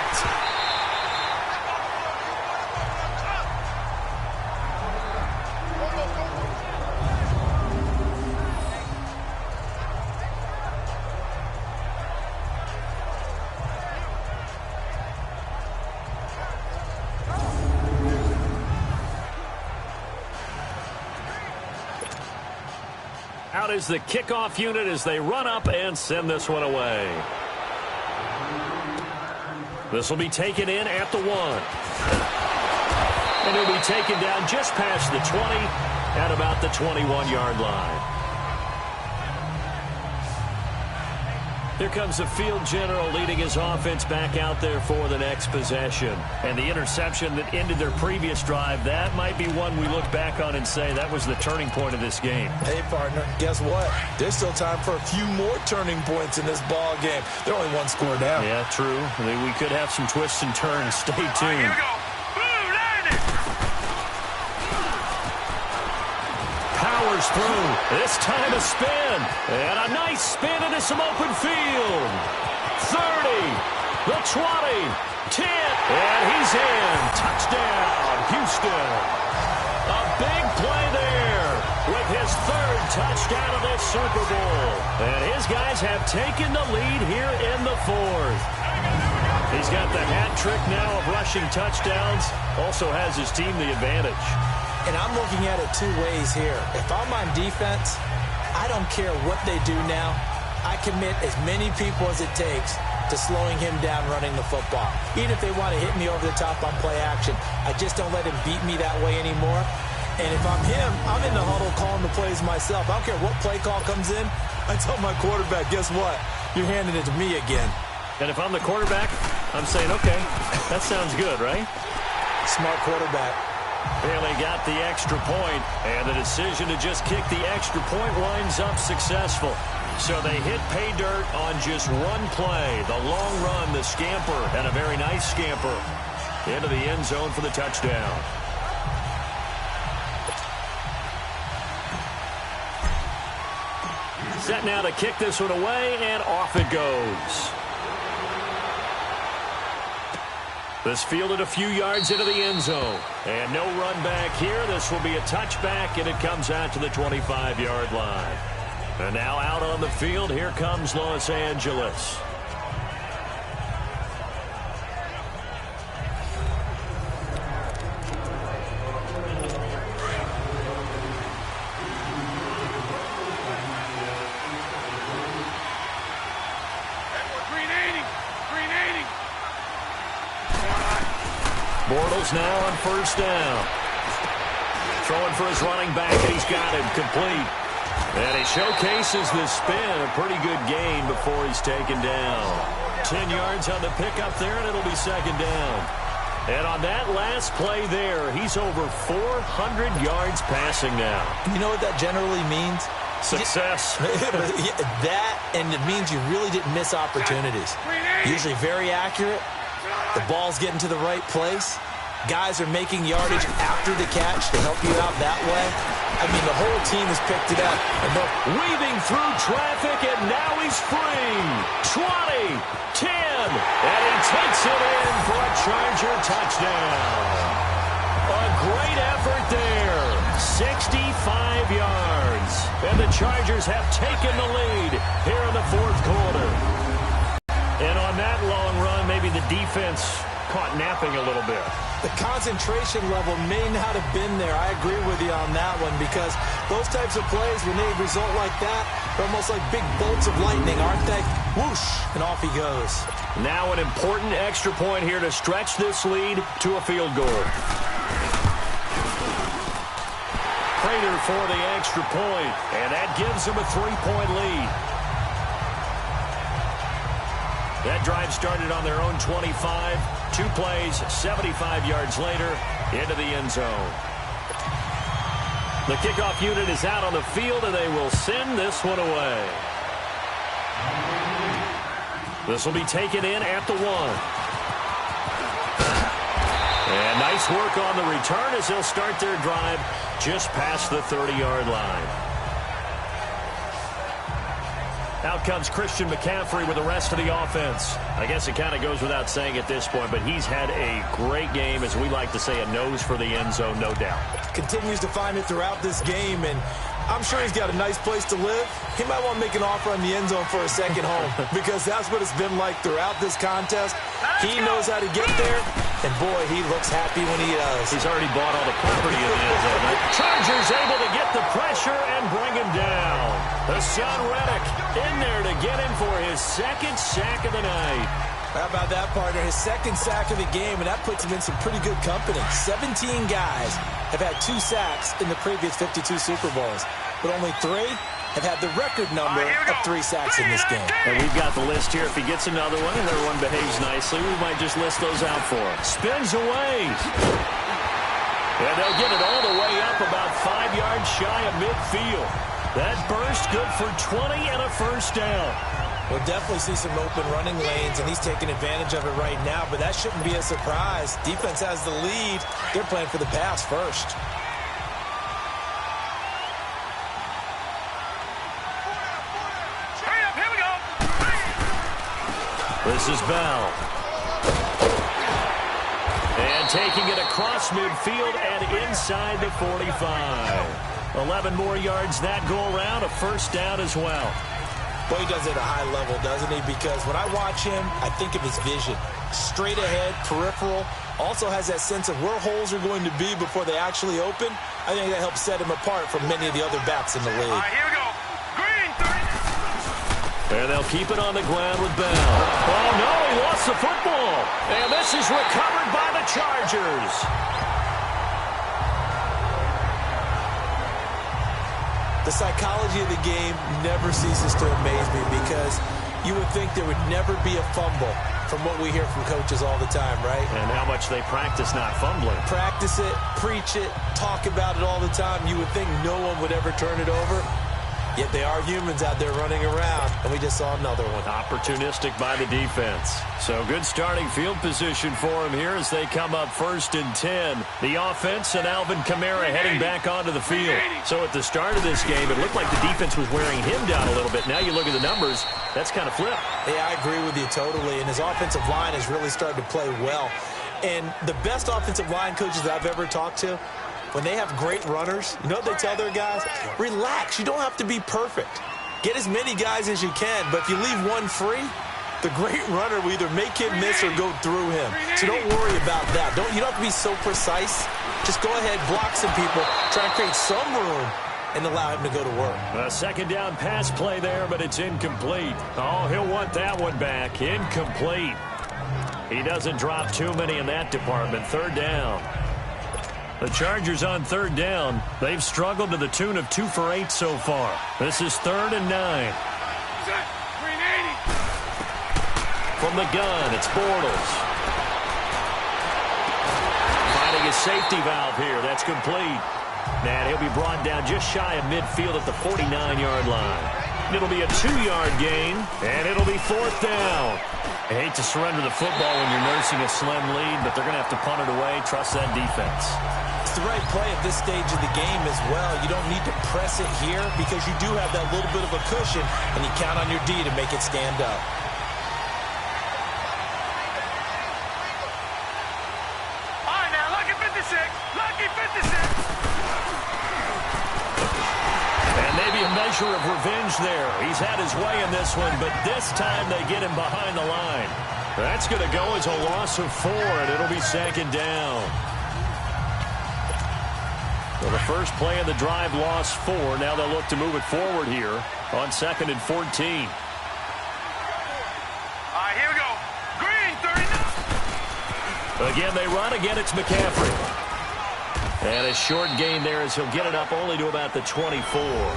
Out is the kickoff unit as they run up and send this one away. This will be taken in at the 1. And he'll be taken down just past the 20 at about the 21-yard line. Here comes the field general leading his offense back out there for the next possession. And the interception that ended their previous drive, that might be one we look back on and say that was the turning point of this game. Hey, partner, guess what? There's still time for a few more turning points in this ball game. They're only 1 score down. Yeah, true. We could have some twists and turns. Stay tuned. Here we go. Blue 90. Power powers through. This time a spin. And a nice spin into some open field. 30, the 20, 10, and he's in. Touchdown, Houston. A big play there with his third touchdown of this Super Bowl. And his guys have taken the lead here in the fourth. He's got the hat trick now of rushing touchdowns. Also has his team the advantage. And I'm looking at it two ways here. If I'm on defense, I don't care what they do now. I commit as many people as it takes to slowing him down running the football. Even if they want to hit me over the top on play action, I just don't let him beat me that way anymore. And if I'm him, I'm in the huddle calling the plays myself. I don't care what play call comes in. I tell my quarterback, guess what? You're handing it to me again. And if I'm the quarterback, I'm saying, okay, that sounds good, right? Smart quarterback. Barely got the extra point, and the decision to just kick the extra point winds up successful. So they hit pay dirt on just one play. The long run, the scamper, and a very nice scamper into the end zone for the touchdown. Set now to kick this one away, and off it goes. This fielded a few yards into the end zone. And no run back here. This will be a touchback, and it comes out to the 25-yard line. And now out on the field, here comes Los Angeles. Bortles now on first down. Throwing for his running back, and he's got him complete. And he showcases the spin. A pretty good gain before he's taken down. 10 yards on the pickup there, and it'll be second down. And on that last play there, he's over 400 yards passing now. You know what that generally means? Success. That, and it means you really didn't miss opportunities. Usually very accurate. The ball's getting to the right place. Guys are making yardage after the catch to help you out that way. I mean, the whole team has picked it up. And they're weaving through traffic, and now he's free. 20, 10, and he takes it in for a Charger touchdown. A great effort there. 65 yards. And the Chargers have taken the lead here in the fourth quarter. And on that long run, maybe the defense caught napping a little bit. The concentration level may not have been there. I agree with you on that one, because those types of plays, when they result like that, they're almost like big bolts of lightning, aren't they? Whoosh, and off he goes. Now an important extra point here to stretch this lead to a field goal. Prater for the extra point, and that gives him a 3-point lead. That drive started on their own 25. 2 plays, 75 yards later, into the end zone. The kickoff unit is out on the field, and they will send this one away. This will be taken in at the 1. And nice work on the return as they'll start their drive just past the 30-yard line. Out comes Christian McCaffrey with the rest of the offense. I guess it kind of goes without saying at this point, but he's had a great game, as we like to say, a nose for the end zone, no doubt. Continues to find it throughout this game, and I'm sure he's got a nice place to live. He might want to make an offer on the end zone for a second home, because that's what it's been like throughout this contest. He knows how to get there, and boy, he looks happy when he does. He's already bought all the property in the end zone. Right? Chargers able to get the pressure and bring him down. Hassan Reddick in there to get him for his second sack of the night. How about that, partner? His second sack of the game, and that puts him in some pretty good company. 17 guys have had 2 sacks in the previous 52 Super Bowls, but only 3 have had the record number of 3 sacks in this game. And we've got the list here. If he gets another one and everyone behaves nicely, we might just list those out for him. Spins away. And they'll get it all the way up about 5 yards shy of midfield. That burst good for 20 and a first down. We'll definitely see some open running lanes, and he's taking advantage of it right now, but that shouldn't be a surprise. Defense has the lead. They're playing for the pass first. This is Bell. And taking it across midfield and inside the 45. 11 more yards that go around, a first down as well. Well, he does it at a high level, doesn't he? Because when I watch him, I think of his vision. Straight ahead, peripheral. Also has that sense of where holes are going to be before they actually open. I think that helps set him apart from many of the other backs in the league. All right, here we go. Green, 30. And they'll keep it on the ground with Bell. Oh, no, he lost the football. And this is recovered by the Chargers. The psychology of the game never ceases to amaze me because you would think there would never be a fumble from what we hear from coaches all the time, right? And how much they practice not fumbling. Practice it, preach it, talk about it all the time. You would think no one would ever turn it over. Yet they are humans out there running around, and we just saw another one. Opportunistic by the defense. So good starting field position for him here as they come up 1st and 10. The offense and Alvin Kamara heading back onto the field. So at the start of this game, it looked like the defense was wearing him down a little bit. Now you look at the numbers, that's kind of flipped. Yeah, I agree with you totally, and his offensive line has really started to play well. And the best offensive line coaches that I've ever talked to, when they have great runners, you know what they tell their guys? Relax. You don't have to be perfect. Get as many guys as you can, but if you leave one free, the great runner will either make him miss or go through him. So don't worry about that. You don't have to be so precise. Just go ahead, block some people, try and create some room, and allow him to go to work. A second down pass play there, but it's incomplete. Oh, he'll want that one back. Incomplete. He doesn't drop too many in that department. 3rd down. The Chargers on 3rd down. They've struggled to the tune of 2 for 8 so far. This is 3rd and 9. Set. Green 80. From the gun, it's Bortles. Finding his safety valve here. That's complete. And he'll be brought down just shy of midfield at the 49-yard line. It'll be a 2-yard gain, and it'll be 4th down. I hate to surrender the football when you're nursing a slim lead, but they're going to have to punt it away. Trust that defense. It's the right play at this stage of the game as well. You don't need to press it here because you do have that little bit of a cushion, and you count on your D to make it stand up. All right, now, lucky 56. Lucky 56. And maybe a measure of revenge there. He's had his way in this one, but this time they get him behind the line. That's going to go as a loss of 4, and it'll be 2nd down. Well, the first play of the drive lost 4. Now they'll look to move it forward here on 2nd and 14. All right, here we go. Green 39. Again, they run. Again, it's McCaffrey. And a short gain there as he'll get it up only to about the 24.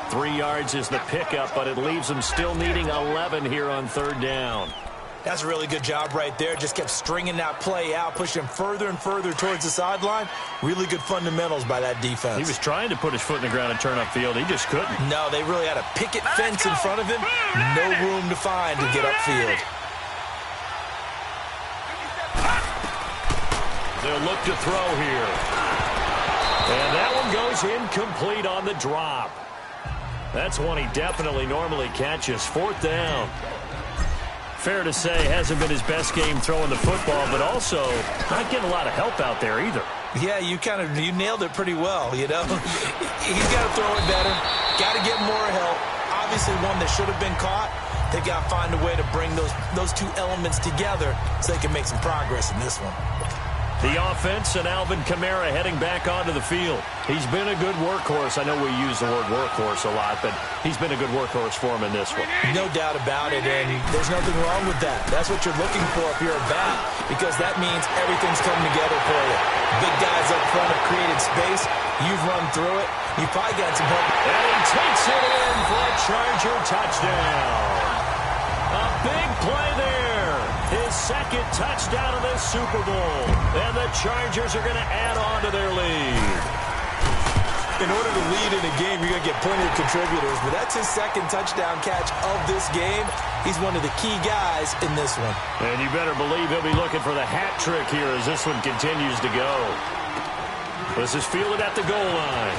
3 yards is the pickup, but it leaves them still needing 11 here on 3rd down. That's a really good job right there. Just kept stringing that play out, pushing him further and further towards the sideline. Really good fundamentals by that defense. He was trying to put his foot in the ground and turn upfield. He just couldn't. No, they really had a picket fence in front of him. No room to find to get upfield. They'll look to throw here. And that one goes incomplete on the drop. That's one he definitely normally catches. 4th down. Fair to say, hasn't been his best game throwing the football, but also not getting a lot of help out there either. Yeah, you nailed it pretty well, you know. He's got to throw it better. Got to get more help. Obviously one that should have been caught. They've got to find a way to bring those two elements together so they can make some progress in this one. The offense and Alvin Kamara heading back onto the field. He's been a good workhorse. I know we use the word workhorse a lot, but he's been a good workhorse for him in this one. No doubt about it, and there's nothing wrong with that. That's what you're looking for if you're a back, because that means everything's coming together for you. Big guys up front have created space. You've run through it. You probably got some help. And he takes it in for a Charger touchdown. A big play there. His 2nd touchdown of this Super Bowl. And the Chargers are going to add on to their lead. In order to lead in a game, you're going to get plenty of contributors, but that's his 2nd touchdown catch of this game. He's one of the key guys in this one. And you better believe he'll be looking for the hat trick here as this one continues to go. This is fielded at the goal line.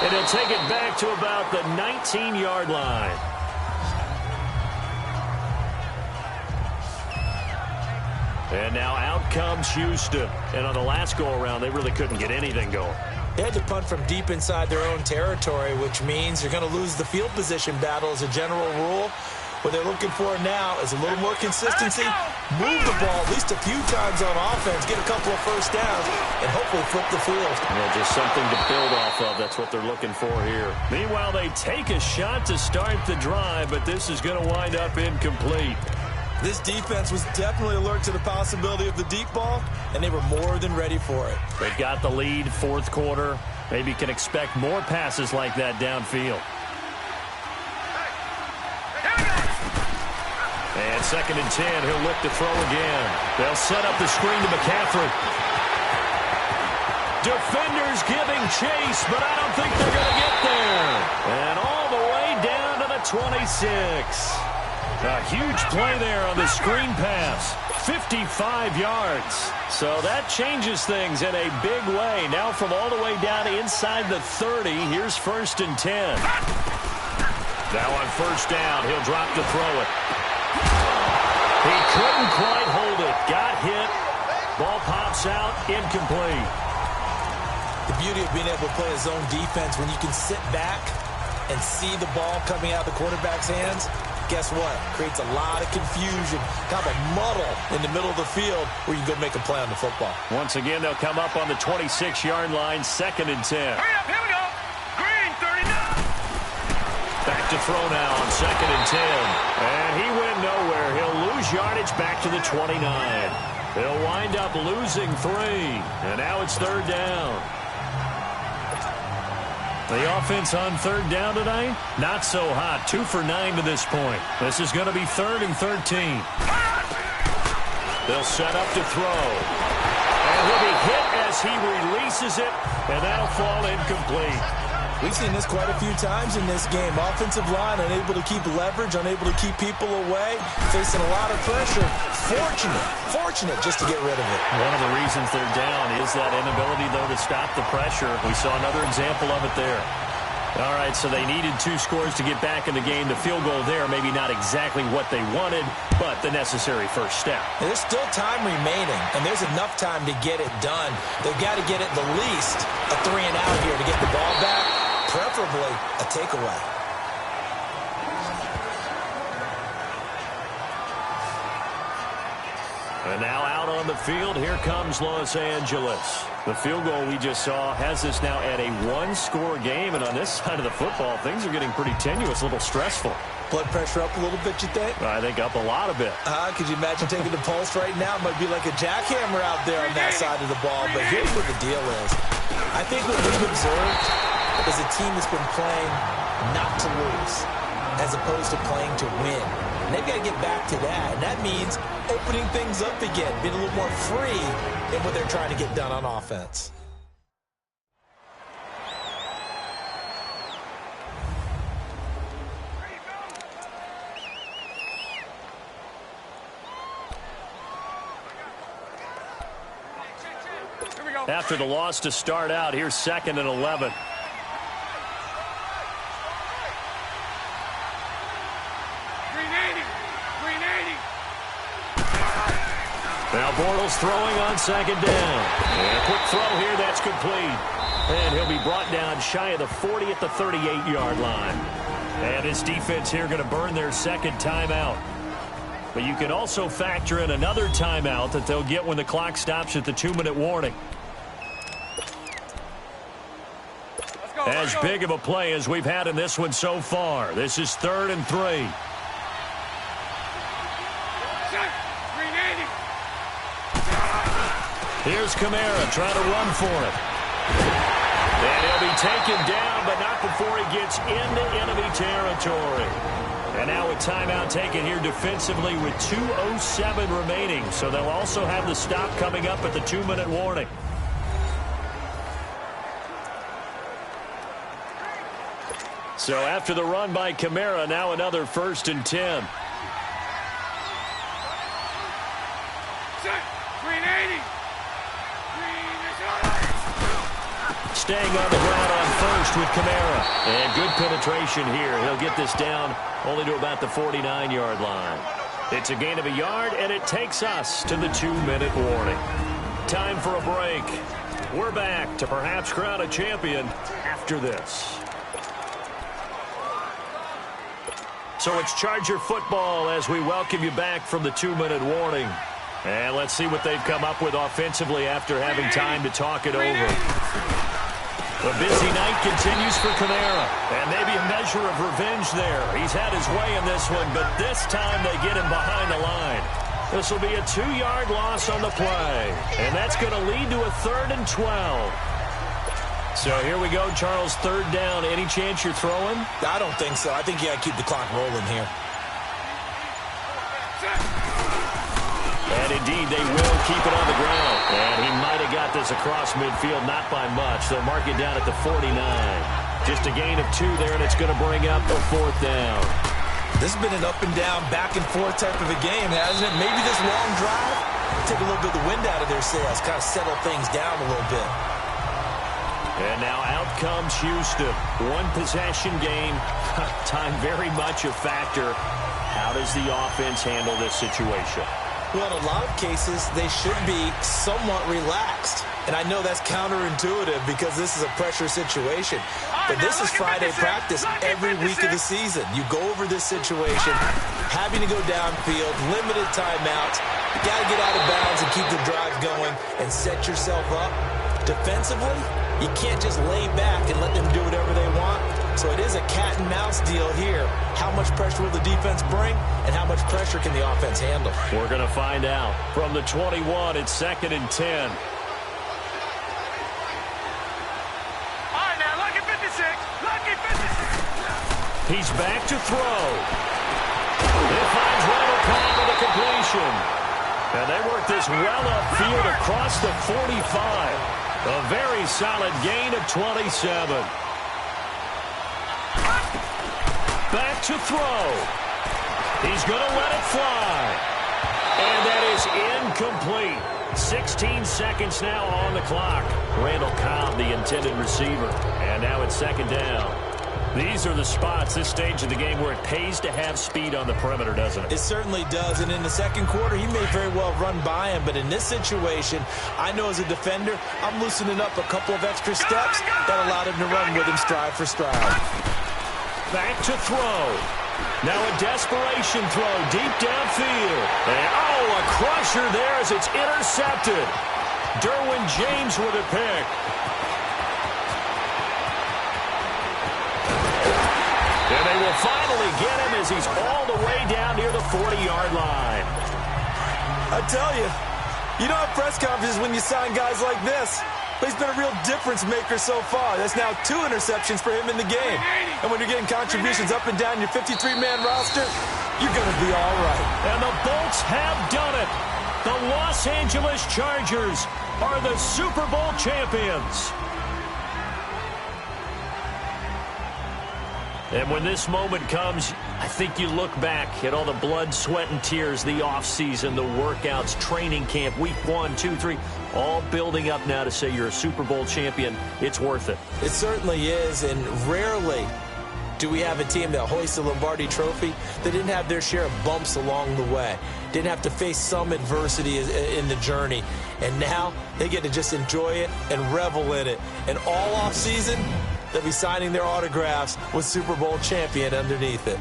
And he'll take it back to about the 19-yard line. And now out comes Houston. And on the last go-around, they really couldn't get anything going. They had to punt from deep inside their own territory, which means you're going to lose the field position battle as a general rule. What they're looking for now is a little more consistency, move the ball at least a few times on offense, get a couple of first downs, and hopefully flip the field. Yeah, just something to build off of. That's what they're looking for here. Meanwhile, they take a shot to start the drive, but this is going to wind up incomplete. This defense was definitely alert to the possibility of the deep ball, and they were more than ready for it. They've got the lead, fourth quarter. Maybe can expect more passes like that downfield. And 2nd and 10, he'll look to throw again. They'll set up the screen to McCaffrey. Defenders giving chase, but I don't think they're going to get there. And all the way down to the 26. A huge play there on the screen pass. 55 yards. So that changes things in a big way. Now from all the way down inside the 30, here's 1st and 10. Now on 1st down, he'll drop to throw it. He couldn't quite hold it. Got hit. Ball pops out. Incomplete. The beauty of being able to play a zone defense when you can sit back and see the ball coming out of the quarterback's hands, guess what? Creates a lot of confusion, kind of a muddle in the middle of the field where you can go make a play on the football. Once again, they'll come up on the 26-yard line, 2nd and 10. Hurry up, here we go. Green, 39. Back to throw now on 2nd and 10. And he went nowhere. He'll lose yardage back to the 29. He'll wind up losing 3. And now it's 3rd down. The offense on 3rd down tonight, not so hot. 2 for 9 to this point. This is going to be 3rd and 13. They'll set up to throw. And he'll be hit as he releases it, and that'll fall incomplete. We've seen this quite a few times in this game. Offensive line unable to keep leverage, unable to keep people away, facing a lot of pressure. Fortunate just to get rid of it. One of the reasons they're down is that inability, though, to stop the pressure. We saw another example of it there. All right, so they needed 2 scores to get back in the game. The field goal there, maybe not exactly what they wanted, but the necessary first step. There's still time remaining, and there's enough time to get it done. They've got to get at the least a 3 and out here to get the ball back, preferably a takeaway. And now out on the field, here comes Los Angeles. The field goal we just saw has us now at a 1-score game, and on this side of the football, things are getting pretty tenuous, a little stressful. Blood pressure up a little bit, you think? I think up a lot of it. Could you imagine taking the pulse right now? It might be like a jackhammer out there on that side of the ball, but here's what the deal is. I think what we've observed is a team that's been playing not to lose as opposed to playing to win. And they've got to get back to that, and that means opening things up again, being a little more free in what they're trying to get done on offense. After the loss to start out, here's 2nd and 11. Now Bortles throwing on 2nd down. And a quick throw here, that's complete. And he'll be brought down shy of the 40 at the 38-yard line. And this defense here going to burn their 2nd timeout. But you can also factor in another timeout that they'll get when the clock stops at the 2-minute warning. As big of a play as we've had in this one so far. This is 3rd and 3. Here's Kamara trying to run for it. And he'll be taken down, but not before he gets into enemy territory. And now a timeout taken here defensively with 2:07 remaining. So they'll also have the stop coming up at the 2-minute warning. So after the run by Kamara, now another 1st and 10. Staying on the ground on 1st with Kamara. And good penetration here. He'll get this down only to about the 49-yard line. It's a gain of a yard, and it takes us to the 2-minute warning. Time for a break. We're back to perhaps crown a champion after this. So it's Charger football as we welcome you back from the 2-minute warning. And let's see what they've come up with offensively after having time to talk it over. The busy night continues for Kamara, and maybe a measure of revenge there. He's had his way in this one, but this time they get him behind the line. This will be a 2-yard loss on the play, and that's going to lead to a 3rd and 12. So here we go, Charles, 3rd down. Any chance you're throwing? I don't think so. I think you got to keep the clock rolling here. And indeed, they will keep it on the ground. And he might have got this across midfield, not by much. They'll mark it down at the 49. Just a gain of 2 there, and it's going to bring up a 4th down. This has been an up and down, back and forth type of a game, hasn't it? Maybe this long drive, take a little bit of the wind out of their sails, kind of settle things down a little bit. And now out comes Houston. 1 possession game. Time very much a factor. How does the offense handle this situation? Well, in a lot of cases, they should be somewhat relaxed. And I know that's counterintuitive because this is a pressure situation. But this is Friday practice every week of the season. You go over this situation, having to go downfield, limited timeouts. You got to get out of bounds and keep the drive going and set yourself up. Defensively, you can't just lay back and let them do whatever they want. So it is a cat-and-mouse deal here. How much pressure will the defense bring, and how much pressure can the offense handle? We're going to find out. From the 21, it's 2nd and 10. All right, now, lucky 56. Lucky 56. He's back to throw. It finds Randall Cobb with a completion. And they work this well upfield across the 45. A very solid gain of 27. Back to throw. He's going to let it fly. And that is incomplete. 16 seconds now on the clock. Randall Cobb, the intended receiver. And now it's 2nd down. These are the spots, this stage of the game, where it pays to have speed on the perimeter, doesn't it? It certainly does. And in the second quarter, he may very well run by him. But in this situation, I know as a defender, I'm loosening up a couple of extra steps that allowed him to run with him stride for stride. Back to throw. Now a desperation throw deep downfield. And a crusher there as it's intercepted. Derwin James with a pick. And they will finally get him as he's all the way down near the 40-yard line. I tell you, you don't have press conferences when you sign guys like this. But he's been a real difference maker so far. That's now 2 interceptions for him in the game. And when you're getting contributions up and down your 53-man roster, you're going to be all right. And the Bolts have done it. The Los Angeles Chargers are the Super Bowl champions. And when this moment comes, I think you look back at all the blood, sweat, and tears, the offseason, the workouts, training camp, week 1, 2, 3, all building up now to say you're a Super Bowl champion. It's worth it. It certainly is, and rarely do we have a team that hoists the Lombardi Trophy that didn't have their share of bumps along the way, didn't have to face some adversity in the journey, and now they get to just enjoy it and revel in it. And all offseason, they'll be signing their autographs with Super Bowl champion underneath it.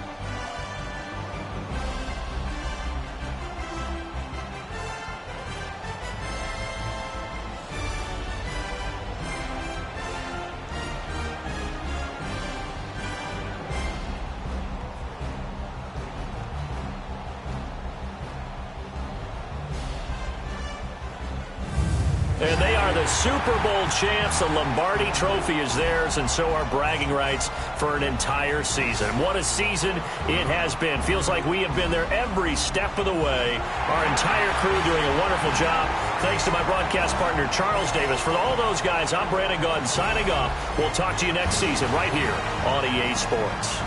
And they are the Super Bowl champs. The Lombardi Trophy is theirs, and so are bragging rights for an entire season. What a season it has been. Feels like we have been there every step of the way. Our entire crew doing a wonderful job. Thanks to my broadcast partner, Charles Davis. For all those guys, I'm Brandon Gaudin signing off. We'll talk to you next season right here on EA Sports.